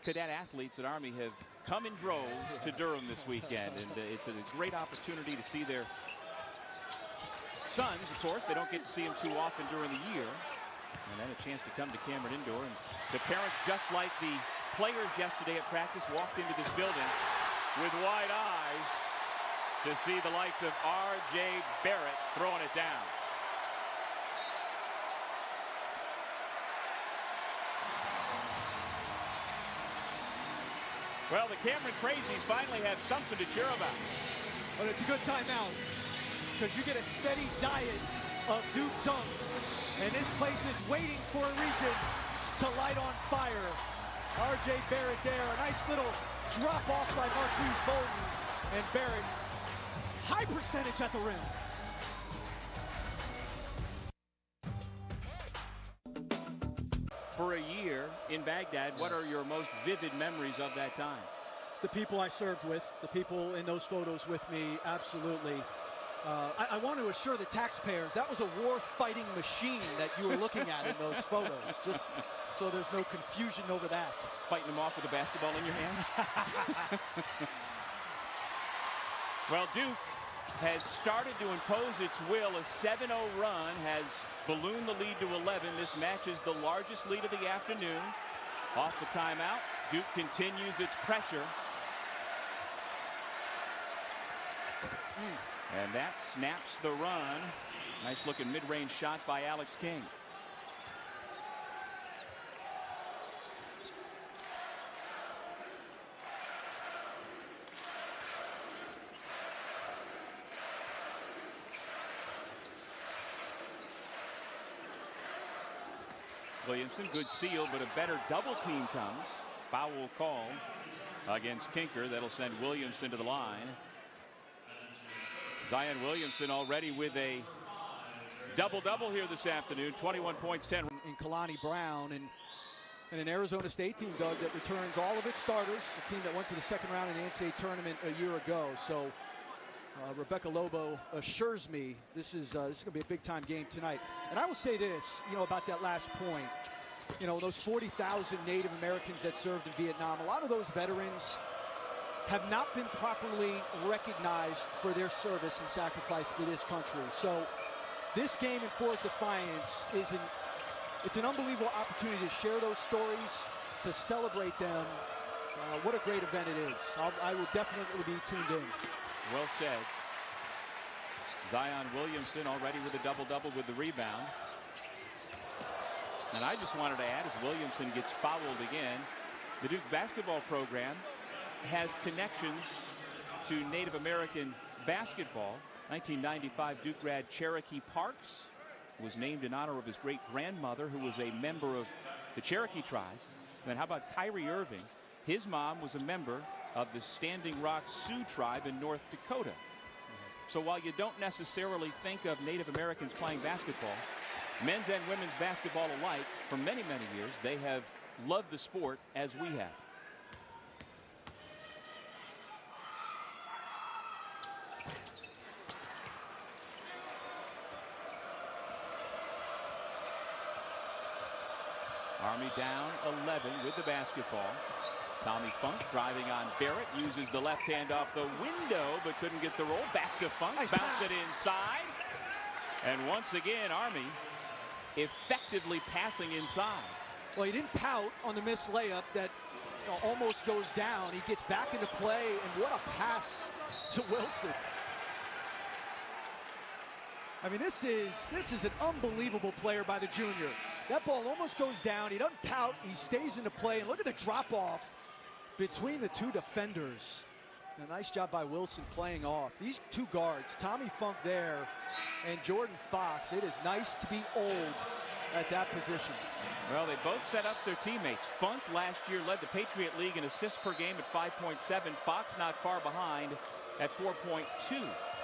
cadet athletes at Army have come in droves to Durham this weekend, and it's a great opportunity to see their sons. Of course, they don't get to see them too often during the year, and then a chance to come to Cameron Indoor. And the parents, just like the players yesterday at practice, walked into this building with wide eyes to see the likes of R.J. Barrett throwing it down. Well, the Cameron Crazies finally have something to cheer about. But it's a good timeout because you get a steady diet of Duke dunks, and this place is waiting for a reason to light on fire. R.J. Barrett there, a nice little drop off by Marquise Bolden, and Barrett, high percentage at the rim. for a year in Baghdad. What are your most vivid memories of that time? The people I served with, the people in those photos with me, absolutely. I want to assure the taxpayers that was a war-fighting machine that you were looking at in those photos, just so there's no confusion over that. Fighting them off with a basketball in your hands? Well, Duke has started to impose its will. A 7-0 run has ballooned the lead to 11. This matches the largest lead of the afternoon. Off the timeout, Duke continues its pressure. And that snaps the run. Nice looking mid-range shot by Alex King. Williamson, good seal, but a better double team comes. Foul call against Kinker. That'll send Williamson to the line. Zion Williamson already with a double-double here this afternoon. 21 points, 10. In Kalani Brown and an Arizona State team, Doug, that returns all of its starters. A team that went to the second round in the NCAA tournament a year ago. So Rebecca Lobo assures me this is going to be a big-time game tonight. And I will say this, about that last point. Those 40,000 Native Americans that served in Vietnam, a lot of those veterans have not been properly recognized for their service and sacrifice to this country. So this game in Fort Defiance it's an unbelievable opportunity to share those stories, to celebrate them. What a great event it is. I will definitely be tuned in. Well said. Zion Williamson already with a double-double with the rebound. And I just wanted to add, as Williamson gets fouled again, the Duke basketball program has connections to Native American basketball. 1995 Duke grad Cherokee Parks was named in honor of his great-grandmother, who was a member of the Cherokee tribe. And then how about Kyrie Irving? His mom was a member of the Standing Rock Sioux tribe in North Dakota. So while you don't necessarily think of Native Americans playing basketball, men's and women's basketball alike, for many, many years, they have loved the sport as we have. Army down 11 with the basketball. Tommy Funk driving on Barrett, uses the left hand off the window, but couldn't get the roll. Back to Funk, nice bounce pass. it inside. And once again, Army effectively passing inside. Well, he didn't pout on the missed layup that almost goes down. He gets back into play, and what a pass to Wilson. I mean, this is an unbelievable player by the junior. That ball almost goes down. He doesn't pout. He stays into play. And look at the drop-off between the two defenders. And a nice job by Wilson playing off. These two guards, Tommy Funk there and Jordan Fox, it is nice to be old at that position. Well, they both set up their teammates. Funk last year led the Patriot League in assists per game at 5.7. Fox not far behind at 4.2.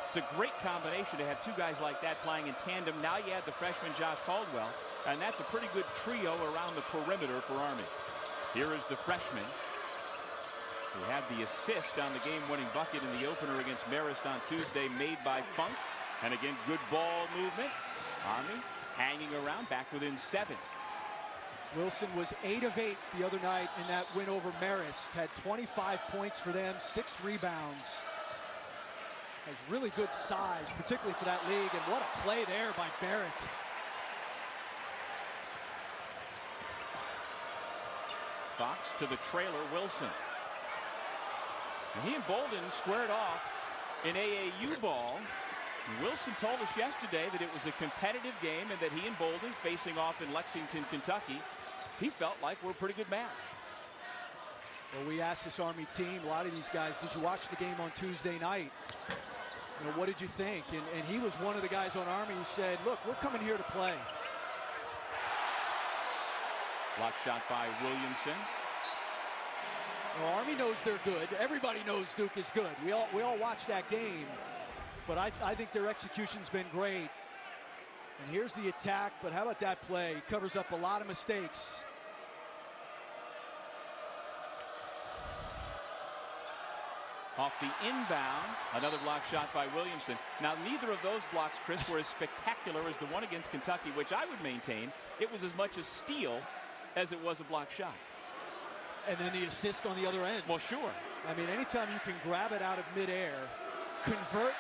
It's a great combination to have two guys like that playing in tandem. Now you add the freshman Josh Caldwell, and that's a pretty good trio around the perimeter for Army. Here is the freshman who had the assist on the game-winning bucket in the opener against Marist on Tuesday, made by Funk. And again, good ball movement. Army hanging around, back within 7. Wilson was 8 of 8 the other night in that win over Marist. Had 25 points for them, 6 rebounds. Has really good size, particularly for that league. And what a play there by Barrett. Fox to the trailer, Wilson. And he and Bolden squared off in AAU ball. And Wilson told us yesterday that it was a competitive game and that he and Bolden, facing off in Lexington, Kentucky, he felt like we're a pretty good match. Well, we asked this Army team, a lot of these guys, did you watch the game on Tuesday night? What did you think? And he was one of the guys on Army who said, look, we're coming here to play. Block shot by Williamson. Well, Army knows they're good. Everybody knows Duke is good. We all watched that game. But I think their execution's been great. And here's the attack, but how about that play? He covers up a lot of mistakes Off the inbound, another block shot by Williamson. Now, neither of those blocks, Chris, were as spectacular as the one against Kentucky, which I would maintain it was as much a steal as it was a block shot. And then the assist on the other end. Well, sure. I mean, anytime you can grab it out of midair, convert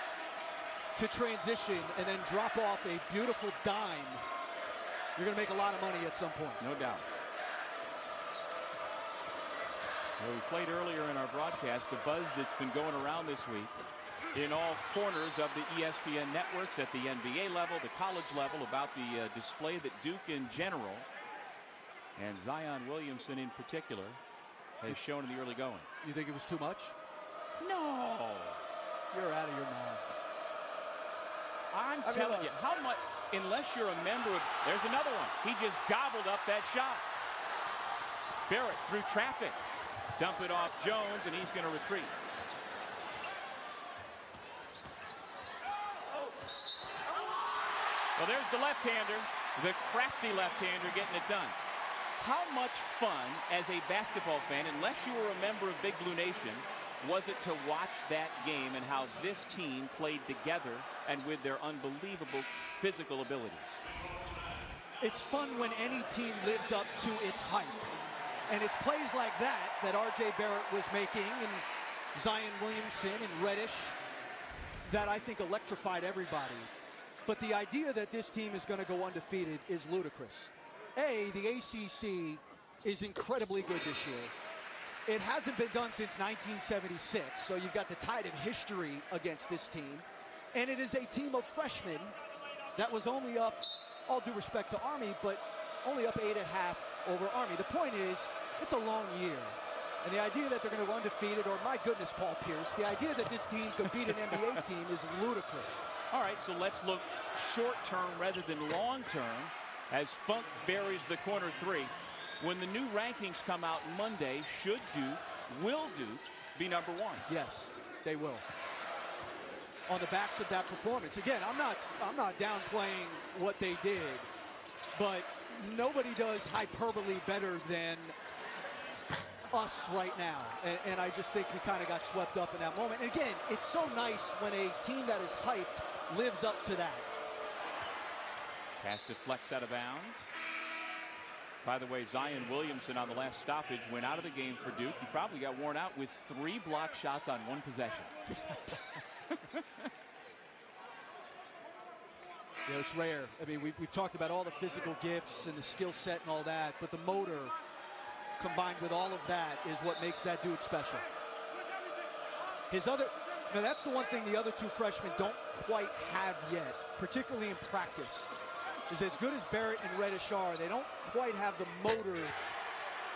to transition, and then drop off a beautiful dime, you're going to make a lot of money at some point. No doubt. Well, we played earlier in our broadcast the buzz that's been going around this week in all corners of the ESPN networks, at the NBA level, the college level, about the display that Duke in general and Zion Williamson in particular has shown in the early going. You think it was too much? No. You're out of your mind. I'm telling you, how much, unless you're a member of, there's another one. He just gobbled up that shot. Barrett through traffic. Dump it off Jones, and he's going to retreat. Well, there's the left-hander, the crafty left-hander getting it done. How much fun as a basketball fan, unless you were a member of Big Blue Nation, was it to watch that game and how this team played together and with their unbelievable physical abilities? It's fun when any team lives up to its hype. And it's plays like that that R.J. Barrett was making, and Zion Williamson and Reddish, that I think electrified everybody. But the idea that this team is going to go undefeated is ludicrous. The ACC is incredibly good this year. It hasn't been done since 1976, so you've got the tide of history against this team. And it is a team of freshmen that was only up, all due respect to Army, but only up 8 at half over Army. The point is, it's a long year. And the idea that they're going to go undefeated, or my goodness, Paul Pierce, the idea that this team could beat an NBA team is ludicrous. All right, so let's look short-term rather than long-term as Funk buries the corner three. When the new rankings come out Monday, will Duke be number one? Yes, they will. On the backs of that performance. Again, I'm not downplaying what they did, but nobody does hyperbole better than us right now. And I just think we kind of got swept up in that moment. And again, it's so nice when a team that is hyped lives up to that. Pass deflects out of bounds. By the way, Zion Williamson on the last stoppage went out of the game for Duke. He probably got worn out with 3 block shots on 1 possession. Yeah, it's rare. I mean, we've talked about all the physical gifts and the skill set and all that, but the motor combined with all of that is what makes that dude special. That's the one thing the other 2 freshmen don't quite have yet, particularly in practice, is as good as Barrett and Reddish are, they don't quite have the motor,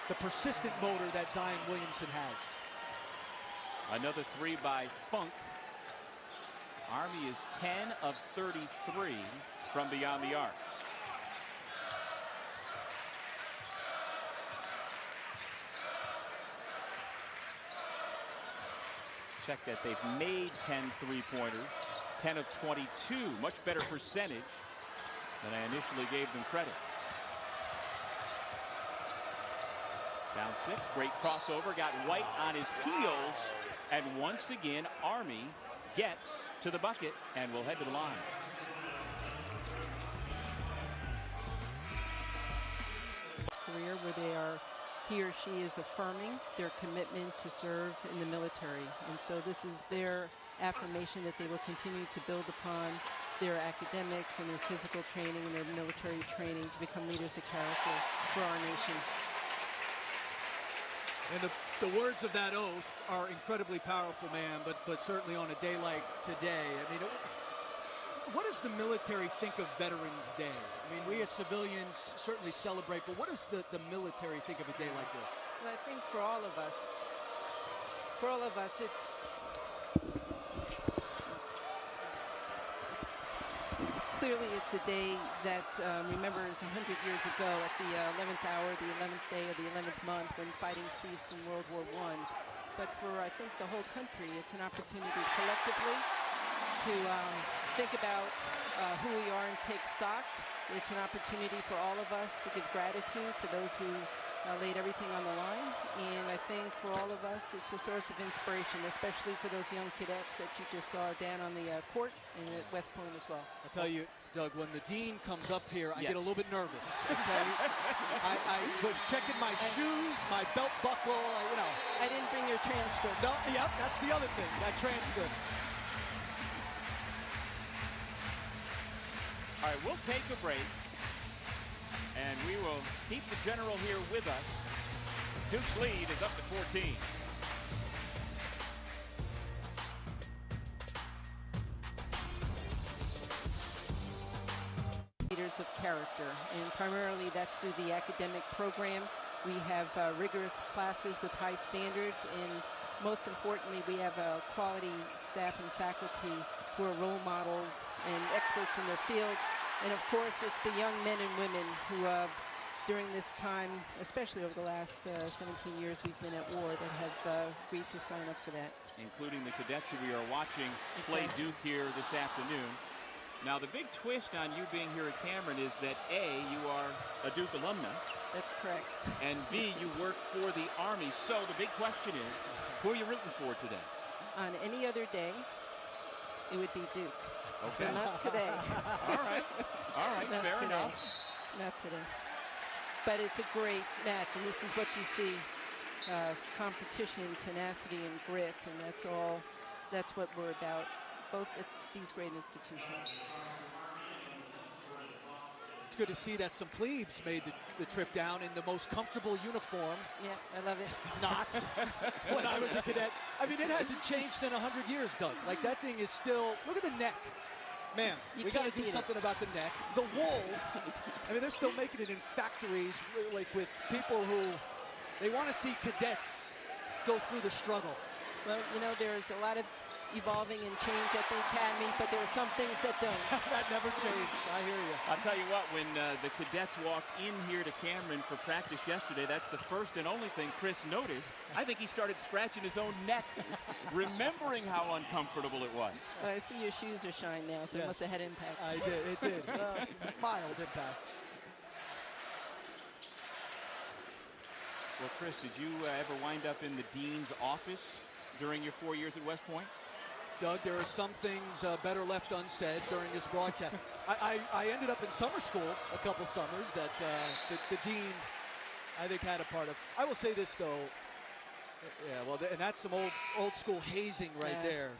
the persistent motor that Zion Williamson has. Another 3 by Funk. Army is 10 of 33 from beyond the arc. Check that they've made 10 three-pointers, 10 of 22, much better percentage than I initially gave them credit. Down 6, great crossover, got White on his heels, and once again Army gets to the bucket and will head to the line. Career where he or she is affirming their commitment to serve in the military, and so this is their affirmation that they will continue to build upon their academics and their physical training and their military training to become leaders of character for our nation. And the words of that oath are incredibly powerful, man, but certainly on a day like today, I mean, what does the military think of Veterans Day? I mean, we as civilians certainly celebrate, but what does the military think of a day like this? Well, I think for all of us, it's clearly it's a day that remembers 100 years ago at the 11th hour, the 11th day of the 11th month when fighting ceased in World War I. But for, I think, the whole country, it's an opportunity collectively to think about who we are and take stock. It's an opportunity for all of us to give gratitude for those who laid everything on the line. And I think for all of us, it's a source of inspiration, especially for those young cadets that you just saw down on the court and at West Point as well. I'll tell you, Doug, when the dean comes up here, I Yes. get a little bit nervous. Okay? I was checking my shoes, my belt buckle, you know. I didn't bring your transcript. No, yep, that's the other thing, that transcript. All right, we'll take a break, and we will keep the general here with us. Duke's lead is up to 14. Leaders of character, and primarily that's through the academic program. We have rigorous classes with high standards, and most importantly, we have a quality staff and faculty who are role models and experts in their field. And of course, it's the young men and women who during this time, especially over the last 17 years we've been at war, that have agreed to sign up for that. Including the cadets who we are watching play Exactly. Duke here this afternoon. Now, the big twist on you being here at Cameron is that A, you are a Duke alumna, That's correct. and B, you work for the Army. So the big question is, who are you rooting for today? On any other day, it would be Duke. Okay. But not today. All right. All right. Not Fair today. enough. Not today. But it's a great match, and this is what you see, competition, tenacity, and grit, and that's all, that's what we're about, both at these great institutions. It's good to see that some plebes made the trip down in the most comfortable uniform. Yeah, I love it. Not when I was a cadet. I mean, it hasn't changed in 100 years, Doug. Like, that thing is still, look at the neck. Man, You we got to can't do beat it. something about the neck. The wool, I mean, they're still making it in factories, like with people who, they want to see cadets go through the struggle. Well, you know, there's a lot of evolving and change at the academy, but there are some things that don't. That never changed. I hear you. I'll tell you what, when the cadets walked in here to Cameron for practice yesterday, that's the first and only thing Chris noticed. I think he started scratching his own neck, remembering how uncomfortable it was. I see your shoes are shine now, so it Yes. must have had impact. I did. It did. Mild impact. Well, Chris, did you ever wind up in the dean's office during your 4 years at West Point? Doug, there are some things better left unsaid during this broadcast. I ended up in summer school a couple summers that the dean, I think, had a part of. I will say this, though. Yeah, well, and that's some old school hazing right Yeah. there.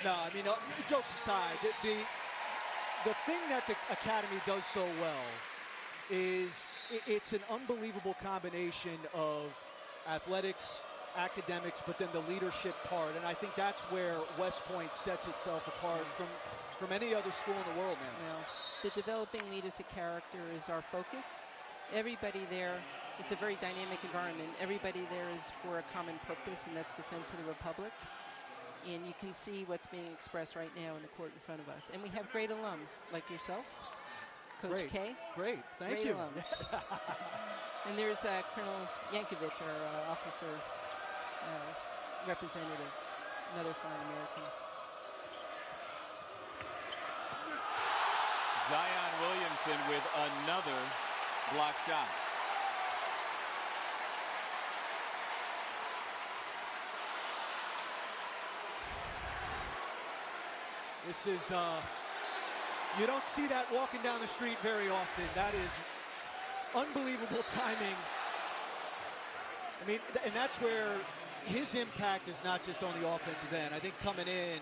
No, I mean, jokes aside, the thing that the academy does so well is it's an unbelievable combination of athletics, academics, but then the leadership part, and I think that's where West Point sets itself apart from any other school in the world now. Well, the developing leaders of character is our focus. Everybody there, it's a very dynamic environment. Everybody there is for a common purpose, and that's defense of the Republic. And you can see what's being expressed right now in the court in front of us. And we have great alums like yourself, Coach Great. K. Great, thank Great you. alums. And there's Colonel Yankovic, our officer representative, another fine American. Zion Williamson with another block shot. This is, you don't see that walking down the street very often. That is unbelievable timing. I mean, and that's where his impact is not just on the offensive end. I think coming in,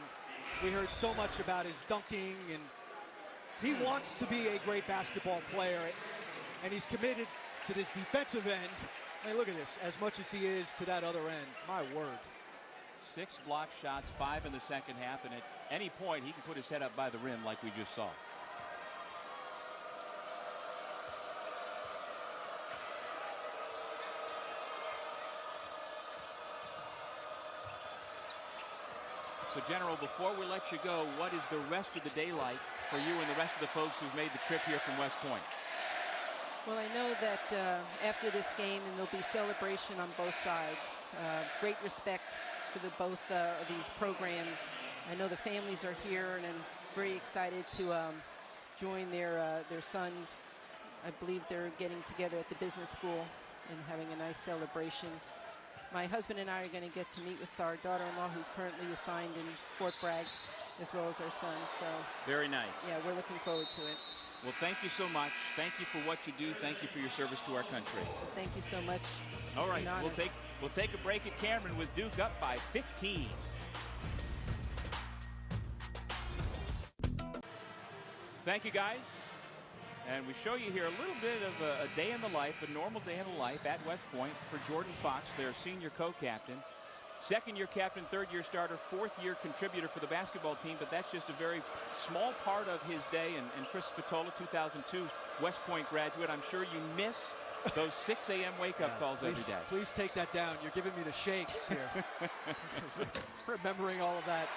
we heard so much about his dunking, and he wants to be a great basketball player, and he's committed to this defensive end. I mean, look at this, as much as he is to that other end. My word. 6 block shots, 5 in the second half, and at any point he can put his head up by the rim like we just saw. So, General, before we let you go, what is the rest of the day like for you and the rest of the folks who've made the trip here from West Point? Well, I know that after this game, and there'll be celebration on both sides. Great respect for both of these programs. I know the families are here, and I'm very excited to join their sons I believe they're getting together at the business school and having a nice celebration. My husband and I are going to get to meet with our daughter-in-law, who's currently assigned in Fort Bragg, as well as our son. So very nice. Yeah, we're looking forward to it. Well, thank you so much. Thank you for what you do. Thank you for your service to our country. Thank you so much. All right, we'll take a break at Cameron with Duke up by 15. Thank you, guys. And we show you here a little bit of a day in the life, a normal day in the life at West Point for Jordan Fox, their senior co-captain. Second-year captain, third-year starter, fourth-year contributor for the basketball team, but that's just a very small part of his day. And Chris Spatola, 2002 West Point graduate, I'm sure you miss those 6 a.m. wake-up calls every day. Please take that down. You're giving me the shakes here. Remembering all of that.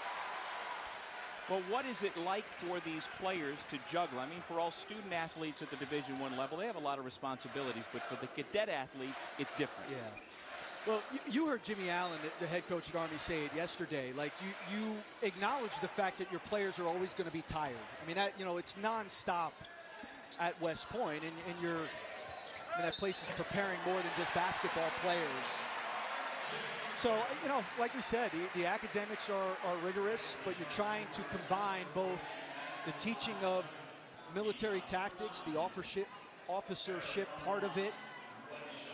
Well, what is it like for these players to juggle? I mean, for all student athletes at the Division I level, they have a lot of responsibilities, but for the cadet athletes, it's different. Yeah. Well, you heard Jimmy Allen, the head coach at Army, say it yesterday. Like, you acknowledge the fact that your players are always going to be tired. I mean, it's nonstop at West Point, and that place is preparing more than just basketball players. So, like we said, the academics are rigorous, but you're trying to combine both the teaching of military tactics, the officership part of it,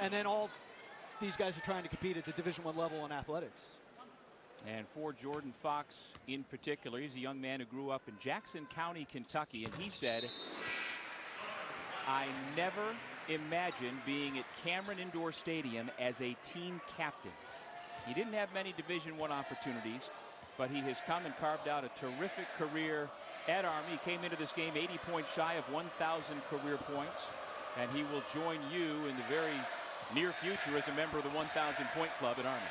and then all these guys are trying to compete at the Division I level in athletics. And for Jordan Fox in particular, he's a young man who grew up in Jackson County, Kentucky, and he said, "I never imagined being at Cameron Indoor Stadium as a team captain." He didn't have many Division I opportunities, but he has come and carved out a terrific career at Army. He came into this game 80 points shy of 1,000 career points, and he will join you in the very near future as a member of the 1,000-point club at Army.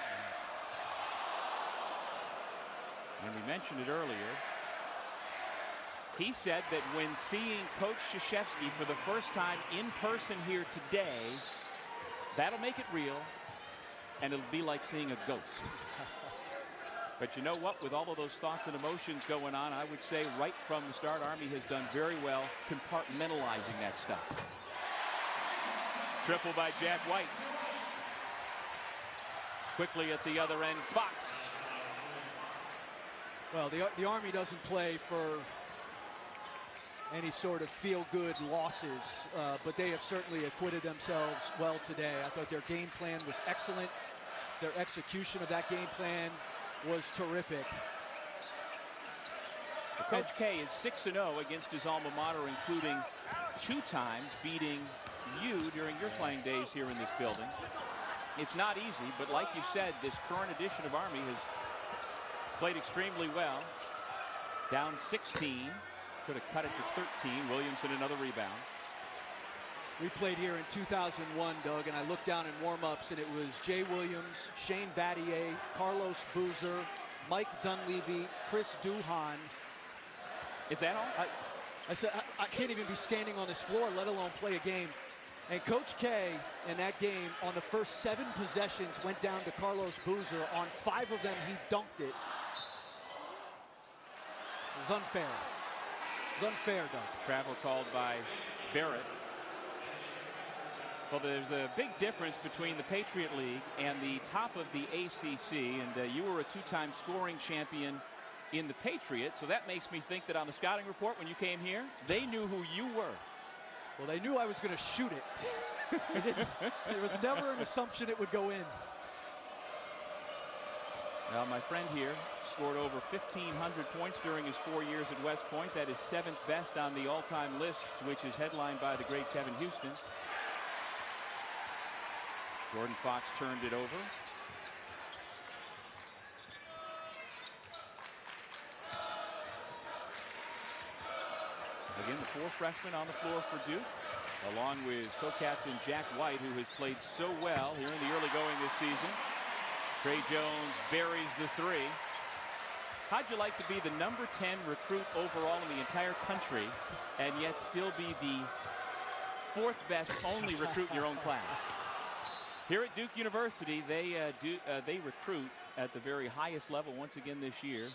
And we mentioned it earlier. He said that when seeing Coach Krzyzewski for the first time in person here today, that'll make it real, and it'll be like seeing a ghost. But you know what? With all of those thoughts and emotions going on, I would say right from the start, Army has done very well compartmentalizing that stuff. Triple by Jack White. Quickly at the other end, Fox. Well, the Army doesn't play for any sort of feel-good losses, but they have certainly acquitted themselves well today. I thought their game plan was excellent. Their execution of that game plan was terrific. Coach K is 6-0 against his alma mater, including 2 times beating you during your playing days here in this building. It's not easy, but like you said, this current edition of Army has played extremely well. Down 16. Could have cut it to 13. Williamson another rebound. We played here in 2001, Doug, and I looked down in warm-ups, and it was Jay Williams, Shane Battier, Carlos Boozer, Mike Dunleavy, Chris Duhan. Is that all? I said, I can't even be standing on this floor, let alone play a game. And Coach K, in that game, on the first 7 possessions, went down to Carlos Boozer. On 5 of them, he dunked it. It was unfair. It was unfair, Doug. Travel called by Barrett. Well, there's a big difference between the Patriot League and the top of the ACC, and you were a 2-time scoring champion in the Patriot, so that makes me think that on the scouting report when you came here, they knew who you were. Well, they knew I was going to shoot it. There was never an assumption it would go in. Well, my friend here scored over 1,500 points during his 4 years at West Point. That is 7th best on the all-time list, which is headlined by the great Kevin Houston. Jordan Fox turned it over. Again, the 4 freshmen on the floor for Duke, along with co-captain Jack White, who has played so well here in the early going this season. Trey Jones buries the 3. How'd you like to be the number 10 recruit overall in the entire country and yet still be the 4th best only recruit in your own class? Here at Duke University, they recruit at the very highest level once again this year.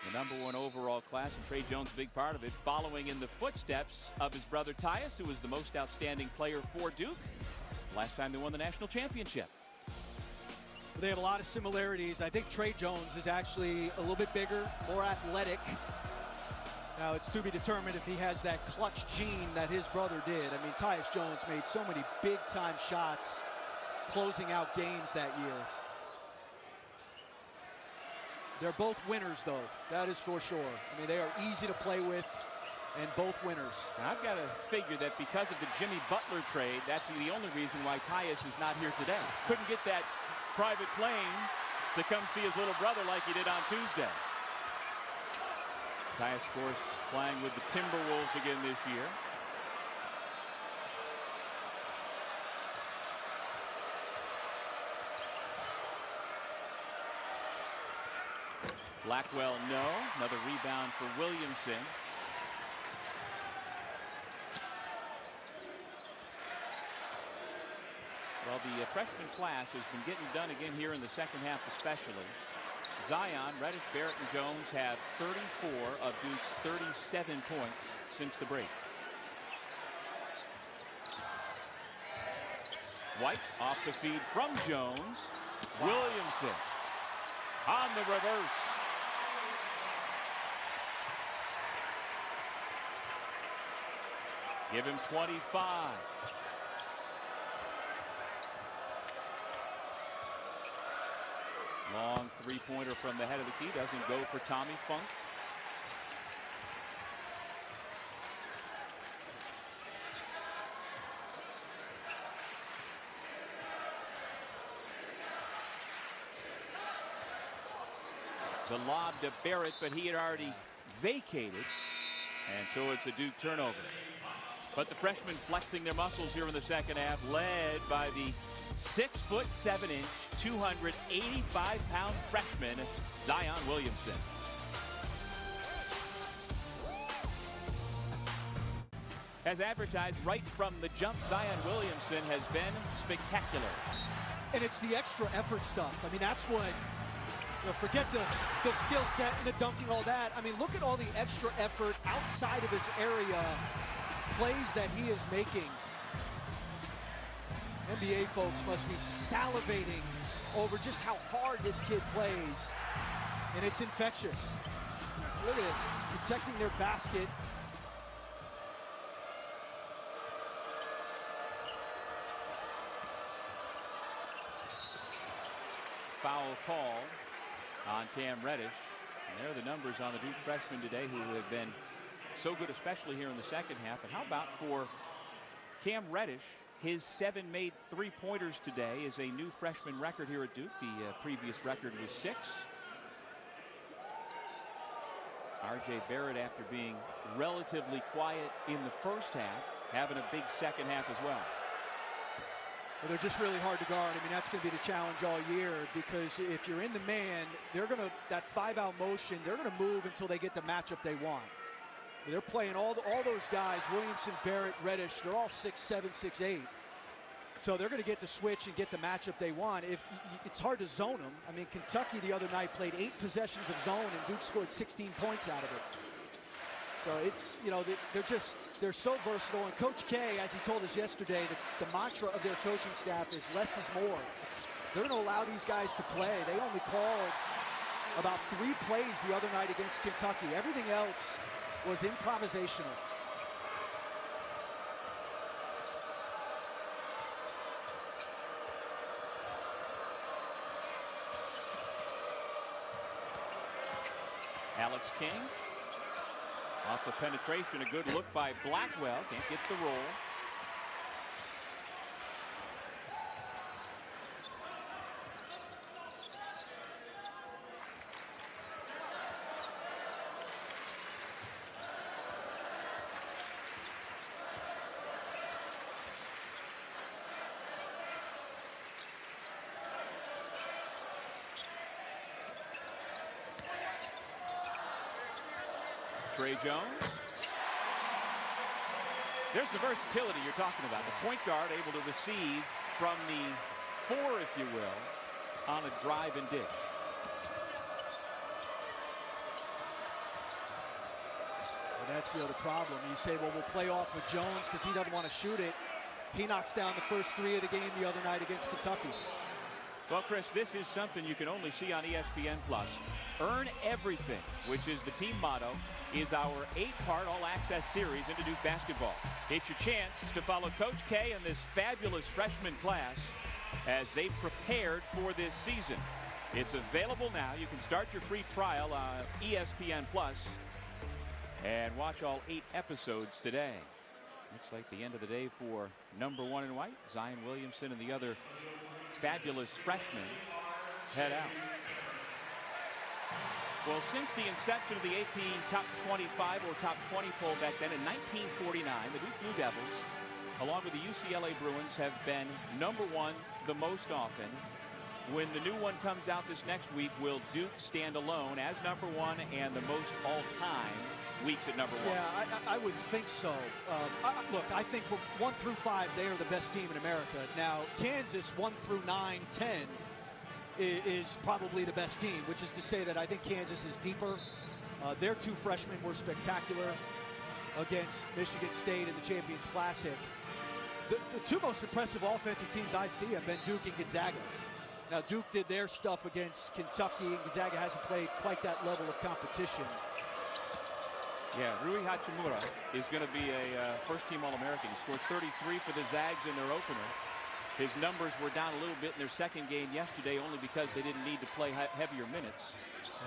The #1 overall class, and Trey Jones, a big part of it, following in the footsteps of his brother Tyus, who was the most outstanding player for Duke last time they won the national championship. They have a lot of similarities. I think Trey Jones is actually a little bit bigger, more athletic. Now, it's to be determined if he has that clutch gene that his brother did. I mean, Tyus Jones made so many big-time shots closing out games that year. They're both winners, though. That is for sure. I mean, they are easy to play with, and both winners. Now, I've got to figure that because of the Jimmy Butler trade, that's the only reason why Tyus is not here today. Couldn't get that private plane to come see his little brother like he did on Tuesday. Tyus, of course, playing with the Timberwolves again this year. Blackwell, no. Another rebound for Williamson. Well, the freshman class has been getting done again here in the second half especially. Zion, Reddish, Barrett, and Jones have 34 of Duke's 37 points since the break. White off the feed from Jones. Wow. Williamson on the reverse. Give him 25. Long three-pointer from the head of the key. Doesn't go for Tommy Funk. The lob to Barrett, but he had already vacated. And so it's a Duke turnover. But the freshmen flexing their muscles here in the second half, led by the 6'7", 285-pound freshman, Zion Williamson. As advertised right from the jump, Zion Williamson has been spectacular. And it's the extra effort stuff. I mean, that's what, forget the skill set and the dunking, all that. I mean, look at all the extra effort outside of his area, plays that he is making. NBA folks must be salivating over just how hard this kid plays. And it's infectious. Look at this, protecting their basket. Foul call on Cam Reddish. And there are the numbers on the Duke freshmen today who have been so good, especially here in the second half. And how about for Cam Reddish? His 7 made three-pointers today is a new freshman record here at Duke. The previous record was 6. R.J. Barrett, after being relatively quiet in the first half, having a big second half as well. Well, they're just really hard to guard. I mean, that's going to be the challenge all year, because if you're in the man, they're going to, that 5-out motion, they're going to move until they get the matchup they want. They're playing all those guys, Williamson, Barrett, Reddish, they're all 6'7", 6'8". So they're going to get the switch and get the matchup they want. It's hard to zone them. I mean, Kentucky the other night played 8 possessions of zone, and Duke scored 16 points out of it. So it's, they're so versatile. And Coach K, as he told us yesterday, the mantra of their coaching staff is less is more. They're going to allow these guys to play. They only called about 3 plays the other night against Kentucky. Everything else was improvisational. Alex King off the penetration, a good look by Blackwell, can't get the roll. Trey Jones. There's the versatility you're talking about. The point guard able to receive from the 4, if you will, on a drive and dish. That's the other problem. You say, well, we'll play off with Jones because he doesn't want to shoot it. He knocks down the first 3 of the game the other night against Kentucky. Well, Chris, this is something you can only see on ESPN+. Earn Everything, which is the team motto, is our 8-part all-access series into Duke basketball. It's your chance to follow Coach K and this fabulous freshman class as they prepared for this season. It's available now. You can start your free trial on ESPN+ and watch all 8 episodes today. Looks like the end of the day for number 1 in white. Zion Williamson and the other fabulous freshmen head out. Well, since the inception of the AP Top 25 or Top 20 poll back then in 1949, the Duke Blue Devils, along with the UCLA Bruins, have been number 1 the most often. When the new one comes out this next week, will Duke stand alone as number 1 and the most all-time weeks at number 1? Yeah, I would think so. Look, I think from 1 through 5, they are the best team in America. Now, Kansas 1 through 9, 10 is probably the best team, which is to say that I think Kansas is deeper. Their 2 freshmen were spectacular against Michigan State in the Champions Classic. The 2 most impressive offensive teams I see have been Duke and Gonzaga. Now, Duke did their stuff against Kentucky, and Gonzaga hasn't played quite that level of competition. Yeah, Rui Hachimura is going to be a first-team All-American. He scored 33 for the Zags in their opener. His numbers were down a little bit in their second game yesterday only because they didn't need to play heavier minutes.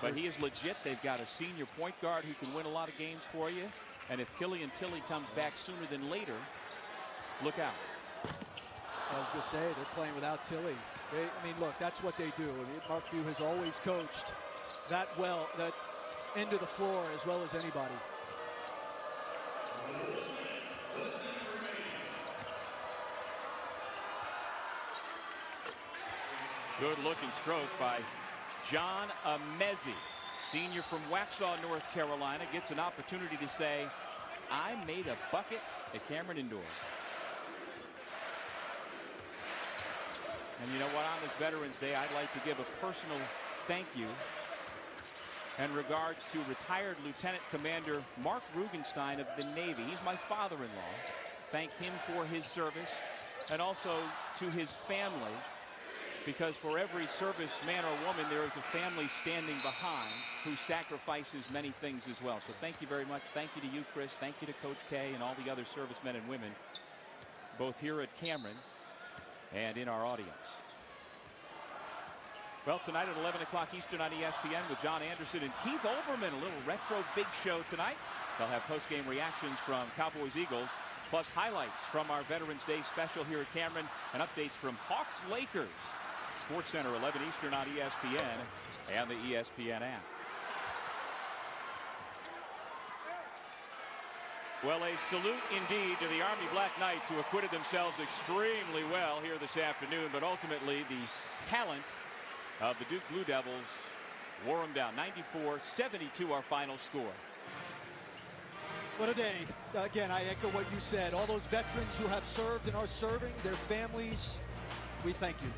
But he is legit. They've got a senior point guard who can win a lot of games for you. And if Killian Tilly comes back sooner than later, look out. I was going to say, they're playing without Tilly. I mean, look, that's what they do. I mean, Mark Few has always coached that well, that end of the floor as well as anybody. Good looking stroke by John Amezi, senior from Waxhaw, North Carolina, gets an opportunity to say, I made a bucket at Cameron Indoor. And you know what, on this Veterans Day, I'd like to give a personal thank you and regards to retired Lieutenant Commander Mark Rugenstein of the Navy. He's my father-in-law. Thank him for his service, and also to his family, because for every serviceman or woman, there is a family standing behind who sacrifices many things as well. So thank you very much. Thank you to you, Chris. Thank you to Coach K and all the other servicemen and women, both here at Cameron and in our audience. Well, tonight at 11 o'clock Eastern on ESPN with John Anderson and Keith Olbermann, a little retro big show tonight. They'll have post-game reactions from Cowboys-Eagles, plus highlights from our Veterans Day special here at Cameron and updates from Hawks-Lakers. Sports Center, 11 Eastern on ESPN and the ESPN app. Well, a salute indeed to the Army Black Knights, who acquitted themselves extremely well here this afternoon, but ultimately the talent of the Duke Blue Devils wore them down. 94-72 our final score. What a day. Again, I echo what you said. All those veterans who have served and are serving, their families, we thank you.